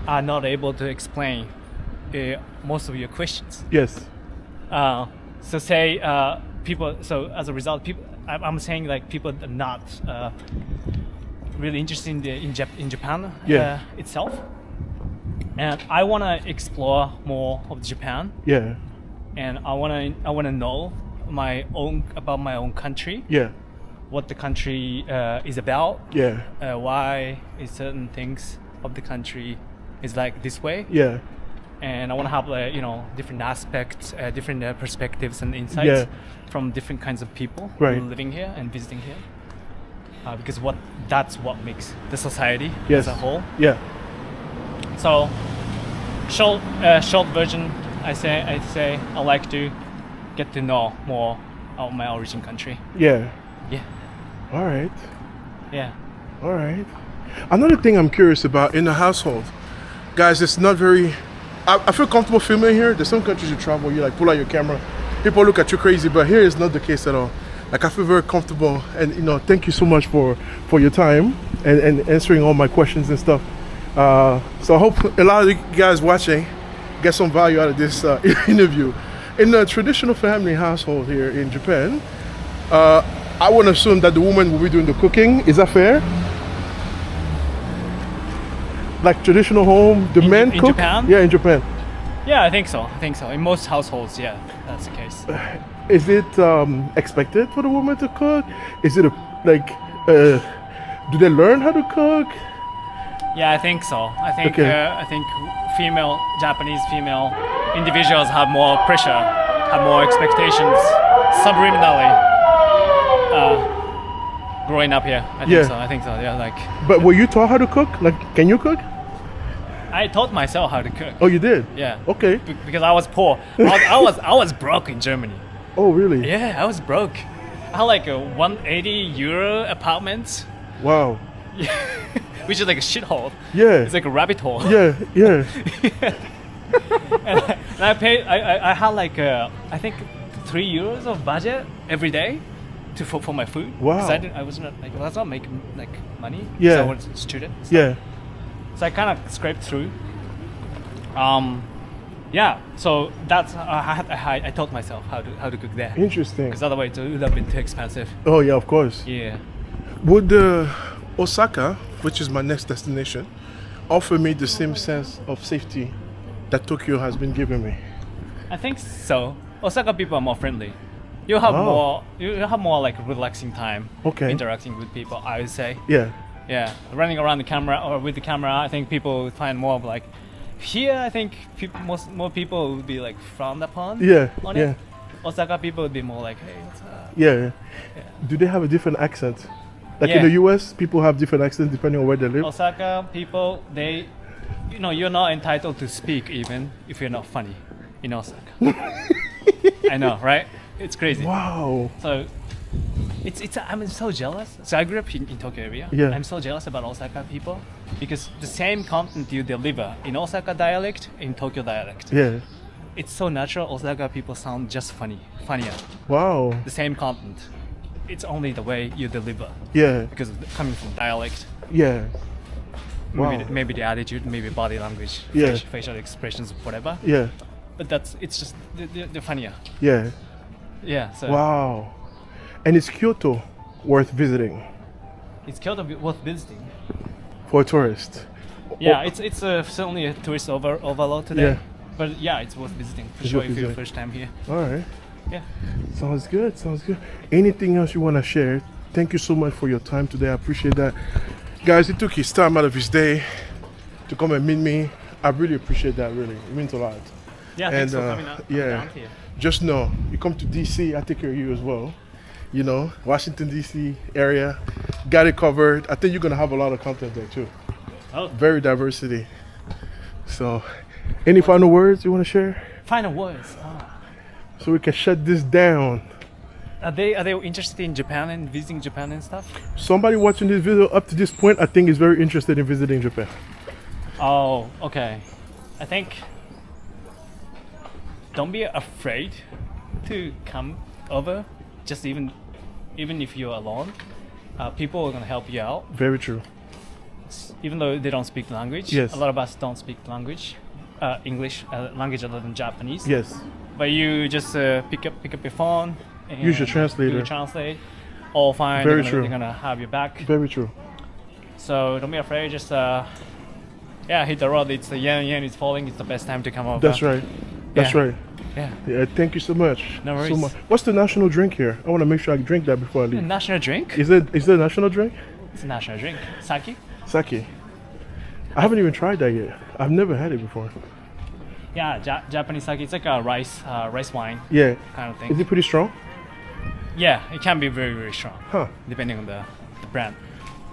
Speaker 2: are not able to explain most of your questions.
Speaker 3: Yes.
Speaker 2: So say people. So as a result, people. I'm saying like people are not really interested in Japan
Speaker 3: Yeah.
Speaker 2: itself, and I want to explore more of Japan,
Speaker 3: Yeah.
Speaker 2: and I want to know about my own country,
Speaker 3: Yeah.
Speaker 2: what the country is about,
Speaker 3: Yeah.
Speaker 2: why is certain things of the country is like this way.
Speaker 3: Yeah.
Speaker 2: And I want to have different aspects, different perspectives and insights
Speaker 3: Yeah.
Speaker 2: from different kinds of people
Speaker 3: Right.
Speaker 2: living here and visiting here, because that's what makes the society
Speaker 3: Yes.
Speaker 2: as a whole.
Speaker 3: Yeah.
Speaker 2: So short version, I say I like to get to know more of my origin country.
Speaker 3: Yeah.
Speaker 2: Yeah,
Speaker 3: All right.
Speaker 2: yeah.
Speaker 3: All right. Another thing I'm curious about in the household, guys, it's not very. I feel comfortable filming here. There's some countries you travel, you like pull out your camera, people look at you crazy, but here is not the case at all. Like I feel very comfortable, and thank you so much for your time and answering all my questions and stuff. So I hope a lot of you guys watching get some value out of this interview. In a traditional family household here in Japan, I would assume that the woman will be doing the cooking. Is that fair? Like traditional home, the men
Speaker 2: in
Speaker 3: cook?
Speaker 2: Japan?
Speaker 3: Yeah, in Japan.
Speaker 2: Yeah, I think so. In most households, yeah, that's the case.
Speaker 3: Is it expected for the woman to cook? Is it do they learn how to cook?
Speaker 2: Yeah, I think so.
Speaker 3: Okay.
Speaker 2: I think Japanese female individuals have more pressure, have more expectations, subliminally. Growing up here, I think so. Yeah, like.
Speaker 3: But were you taught how to cook? Like, can you cook?
Speaker 2: I taught myself how to cook.
Speaker 3: Oh, you did?
Speaker 2: Yeah.
Speaker 3: Okay.
Speaker 2: Because I was poor. I was broke in Germany.
Speaker 3: Oh, really?
Speaker 2: Yeah, I was broke. I had like a €180 apartment,
Speaker 3: Wow.
Speaker 2: which is like a shithole.
Speaker 3: Yeah.
Speaker 2: It's like a rabbit hole.
Speaker 3: Yeah, yeah.
Speaker 2: and I paid. I had like I think €3 of budget every day for my food.
Speaker 3: Wow.
Speaker 2: 'Cause I was not making like money.
Speaker 3: Yeah.
Speaker 2: So I was a student.
Speaker 3: Yeah.
Speaker 2: So I kind of scraped through. Yeah. So that's I taught myself how to cook there.
Speaker 3: Interesting.
Speaker 2: Because otherwise it would have been too expensive.
Speaker 3: Oh, yeah, of course.
Speaker 2: Yeah.
Speaker 3: Would Osaka, which is my next destination, offer me the same sense of safety that Tokyo has been giving me?
Speaker 2: I think so. Osaka people are more friendly. You have more like relaxing time.
Speaker 3: Okay.
Speaker 2: Interacting with people, I would say.
Speaker 3: Yeah.
Speaker 2: Yeah, running around the camera or with the camera, I think people find more of like. Here, I think more people would be like frowned upon.
Speaker 3: Yeah.
Speaker 2: On
Speaker 3: Yeah.
Speaker 2: it. Osaka people would be more like, hey, what's up?
Speaker 3: Yeah. Do they have a different accent? Like in
Speaker 2: Yeah.
Speaker 3: the US, people have different accents depending on where they live.
Speaker 2: Osaka people, you're not entitled to speak even if you're not funny in Osaka. I know, right? It's crazy.
Speaker 3: Wow.
Speaker 2: So I'm so jealous. So I grew up in Tokyo area.
Speaker 3: Yeah.
Speaker 2: I'm so jealous about Osaka people because the same content you deliver in Osaka dialect, in Tokyo dialect.
Speaker 3: Yeah.
Speaker 2: It's so natural. Osaka people sound just funnier.
Speaker 3: Wow.
Speaker 2: The same content. It's only the way you deliver
Speaker 3: Yeah.
Speaker 2: because of coming from dialect.
Speaker 3: Yeah. Wow.
Speaker 2: Maybe the attitude, maybe body language,
Speaker 3: Yeah.
Speaker 2: facial expressions, whatever.
Speaker 3: Yeah.
Speaker 2: But it's just the funnier.
Speaker 3: Yeah.
Speaker 2: Yeah. So
Speaker 3: Wow. And is Kyoto worth visiting
Speaker 2: it's Kyoto worth visiting.
Speaker 3: for a tourist?
Speaker 2: Yeah, it's certainly a tourist overload today.
Speaker 3: Yeah.
Speaker 2: But yeah, it's worth visiting for
Speaker 3: It's
Speaker 2: sure
Speaker 3: worth
Speaker 2: if you're
Speaker 3: visiting.
Speaker 2: first time here.
Speaker 3: All right.
Speaker 2: Yeah.
Speaker 3: Sounds good. Sounds good. Anything else you want to share? Thank you so much for your time today. I appreciate that. Guys, he took his time out of his day to come and meet me. I really appreciate that, really. It means a lot.
Speaker 2: Yeah, thanks for coming out down here.
Speaker 3: Just know, you come to DC, I take care of you as well. You know, Washington, DC area, got it covered. I think you're going to have a lot of content there too.
Speaker 2: Oh,
Speaker 3: Very diversity. So, any final words you want to share?
Speaker 2: Final words.
Speaker 3: So we can shut this down.
Speaker 2: Are they interested in Japan and visiting Japan and stuff?
Speaker 3: Somebody watching this video up to this point, I think, is very interested in visiting Japan.
Speaker 2: Oh, okay. I think don't be afraid to come over. Just even if you're alone, people are gonna help you out.
Speaker 3: Very true.
Speaker 2: Even though they don't speak the language.
Speaker 3: Yes.
Speaker 2: A lot of us don't speak the language, English, language other than Japanese.
Speaker 3: Yes.
Speaker 2: But you just pick up your phone. And
Speaker 3: Use your translator.
Speaker 2: You translate. All fine.
Speaker 3: Very
Speaker 2: they're
Speaker 3: true.
Speaker 2: gonna have your back.
Speaker 3: Very true.
Speaker 2: So don't be afraid. Just hit the road. It's the yen is falling. It's the best time to come over.
Speaker 3: That's right. That's
Speaker 2: Yeah.
Speaker 3: right.
Speaker 2: Yeah.
Speaker 3: Yeah, thank you so much.
Speaker 2: No worries.
Speaker 3: So much. What's the national drink here? I want to make sure I drink that before I leave.
Speaker 2: National drink?
Speaker 3: Is it a national drink?
Speaker 2: It's a national drink. Sake?
Speaker 3: Sake. I haven't even tried that yet. I've never had it before.
Speaker 2: Yeah, Japanese sake. It's like a rice wine
Speaker 3: Yeah.
Speaker 2: kind of thing.
Speaker 3: Is it pretty strong?
Speaker 2: Yeah, it can be very, very strong.
Speaker 3: Huh.
Speaker 2: Depending on the brand.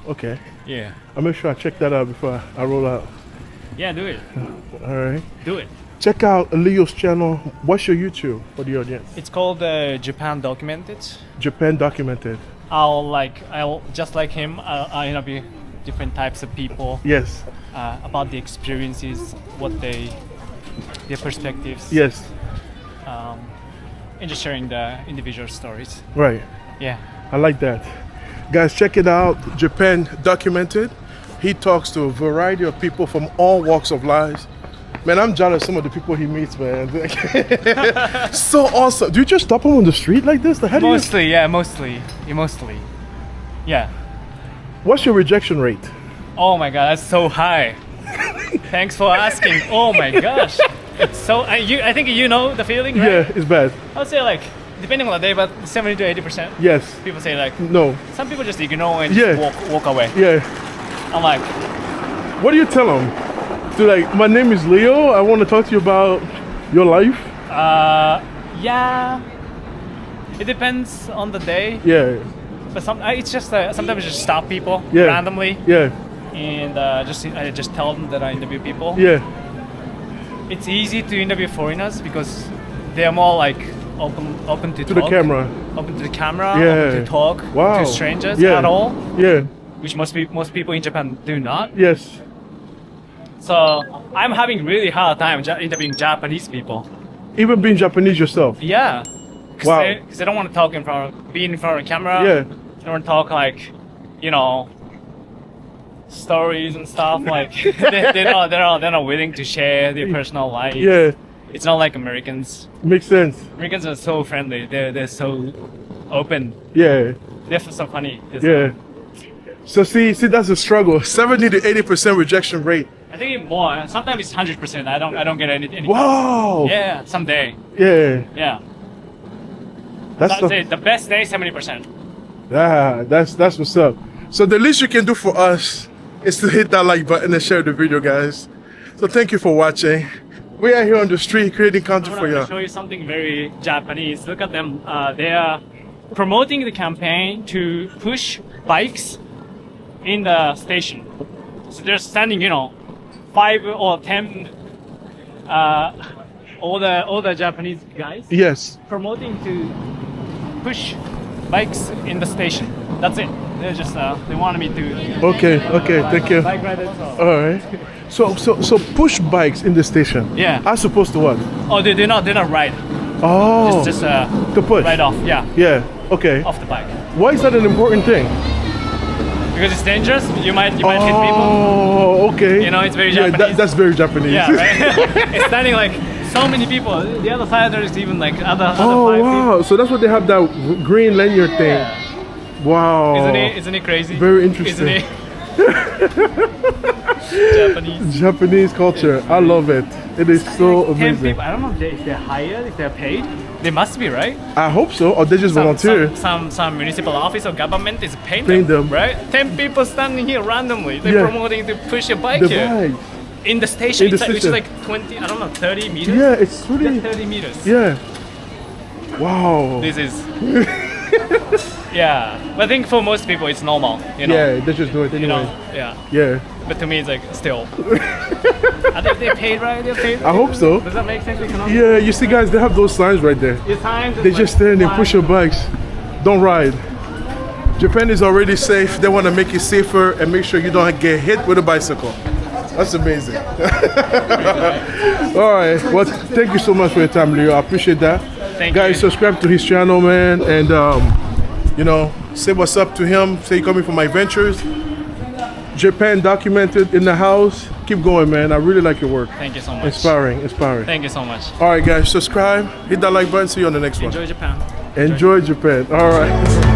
Speaker 3: Okay.
Speaker 2: Yeah.
Speaker 3: I'll make sure I check that out before I roll out.
Speaker 2: Yeah, do it.
Speaker 3: All right.
Speaker 2: Do it.
Speaker 3: Check out Leo's channel. What's your YouTube for the audience?
Speaker 2: It's called Japan Documented.
Speaker 3: Japan Documented.
Speaker 2: I'll just like him. I'll interview different types of people
Speaker 3: Yes.
Speaker 2: about the experiences, their perspectives.
Speaker 3: Yes.
Speaker 2: And just sharing the individual stories.
Speaker 3: Right.
Speaker 2: Yeah.
Speaker 3: I like that. Guys, check it out. Japan Documented. He talks to a variety of people from all walks of life. Man, I'm jealous of some of the people he meets, man. So awesome. Do you just stop him on the street like this? How do you...
Speaker 2: Mostly. Yeah.
Speaker 3: What's your rejection rate?
Speaker 2: Oh my god, that's so high. Thanks for asking. Oh my gosh. It's so I think you know the feeling, right?
Speaker 3: Yeah, it's bad.
Speaker 2: I would say like depending on the day, but 70 to 80%.
Speaker 3: Yes.
Speaker 2: People say like
Speaker 3: No.
Speaker 2: some people just ignore and
Speaker 3: Yeah.
Speaker 2: just walk away.
Speaker 3: Yeah.
Speaker 2: I'm like,
Speaker 3: What do you tell them? Do like, my name is Leo. I want to talk to you about your life.
Speaker 2: yeah. It depends on the day,
Speaker 3: Yeah.
Speaker 2: but it's just sometimes I just stop people
Speaker 3: Yeah.
Speaker 2: randomly
Speaker 3: Yeah.
Speaker 2: and I just tell them that I interview people.
Speaker 3: Yeah.
Speaker 2: It's easy to interview foreigners because they are more like open to
Speaker 3: To
Speaker 2: talk.
Speaker 3: the camera.
Speaker 2: Open to the camera,
Speaker 3: Yeah.
Speaker 2: open to talk
Speaker 3: Wow.
Speaker 2: to strangers
Speaker 3: Yeah.
Speaker 2: at all,
Speaker 3: Yeah.
Speaker 2: which most people in Japan do not.
Speaker 3: Yes.
Speaker 2: So I'm having really hard time interviewing Japanese people.
Speaker 3: Even being Japanese yourself.
Speaker 2: Yeah.
Speaker 3: Wow.
Speaker 2: Because they don't want to talk be in front of the camera.
Speaker 3: Yeah.
Speaker 2: They don't want to talk like, stories and stuff. Like they're not willing to share their personal life.
Speaker 3: Yeah.
Speaker 2: It's not like Americans.
Speaker 3: Makes sense.
Speaker 2: Americans are so friendly. They're so open.
Speaker 3: Yeah.
Speaker 2: They're so funny.
Speaker 3: Yeah. So see, that's a struggle. 70 to 80% rejection rate.
Speaker 2: I think more. Sometimes it's 100%. I don't get any.
Speaker 3: Wow.
Speaker 2: Yeah. Someday.
Speaker 3: Yeah.
Speaker 2: Yeah.
Speaker 3: That's
Speaker 2: I'd say the best day 70%.
Speaker 3: that's what's up. So the least you can do for us is to hit that like button and share the video, guys. So thank you for watching. We are here on the street creating content
Speaker 2: I'm
Speaker 3: for
Speaker 2: going
Speaker 3: you.
Speaker 2: to show you something very Japanese. Look at them. They are promoting the campaign to push bikes in the station. So they're standing, 5 or 10 all the Japanese guys
Speaker 3: Yes.
Speaker 2: promoting to push bikes in the station. That's it. They're just they wanted me to.
Speaker 3: Okay. Thank you.
Speaker 2: Bike riders.
Speaker 3: All right. So push bikes in the station.
Speaker 2: Yeah.
Speaker 3: As opposed to what?
Speaker 2: Oh, they're not ride.
Speaker 3: Oh.
Speaker 2: Just
Speaker 3: to push.
Speaker 2: ride off. Yeah.
Speaker 3: Yeah. Okay.
Speaker 2: Off the bike.
Speaker 3: Why is that an important thing?
Speaker 2: Because it's dangerous. You might hit people.
Speaker 3: Oh, okay.
Speaker 2: It's very
Speaker 3: Yeah,
Speaker 2: Japanese.
Speaker 3: that's very Japanese.
Speaker 2: Yeah, right. It's standing like so many people. The other side there's even like other
Speaker 3: Oh
Speaker 2: 5
Speaker 3: wow! So that's what they have, that green lanyard
Speaker 2: people.
Speaker 3: thing.
Speaker 2: Yeah.
Speaker 3: Wow.
Speaker 2: Isn't it crazy?
Speaker 3: Very interesting.
Speaker 2: Isn't it?
Speaker 3: Japanese culture. I love it. It is so
Speaker 2: 10
Speaker 3: amazing.
Speaker 2: people. I don't know if they're hired, if they're paid. They must be, right?
Speaker 3: I hope so. Or they just volunteer.
Speaker 2: Some municipal office or government is paying
Speaker 3: Paying them.
Speaker 2: right? 10 people standing here randomly. They're
Speaker 3: Yeah.
Speaker 2: promoting to push a bike
Speaker 3: The
Speaker 2: here.
Speaker 3: bike.
Speaker 2: In the station,
Speaker 3: In the
Speaker 2: which is
Speaker 3: station.
Speaker 2: like 20, I don't know, 30 meters?
Speaker 3: Yeah, it's really.
Speaker 2: Just 30 meters.
Speaker 3: Yeah. Wow.
Speaker 2: This is Yeah, but I think for most people it's normal.
Speaker 3: Yeah, they just do it anyway.
Speaker 2: Yeah.
Speaker 3: Yeah,
Speaker 2: But to me, it's like still. I think they paid, right? They paid.
Speaker 3: I hope so.
Speaker 2: Does that make sense? Economically?
Speaker 3: Yeah, you see, guys, they have those signs right there.
Speaker 2: It's times.
Speaker 3: They just stand and push your bikes. Don't ride. Japan is already safe. They want to make it safer and make sure you don't get hit with a bicycle. That's amazing. All right. Well, thank you so much for your time, Leo. I appreciate that.
Speaker 2: Thank
Speaker 3: Guys,
Speaker 2: you.
Speaker 3: subscribe to his channel, man, and say what's up to him. Say you're coming from Ivaintures. Japan documented in the house. Keep going, man. I really like your work.
Speaker 2: Thank you so much.
Speaker 3: Inspiring.
Speaker 2: Thank you so much.
Speaker 3: All right, guys, subscribe, hit that like button. See you on the next one.
Speaker 2: Enjoy Japan.
Speaker 3: Enjoy Japan. All right.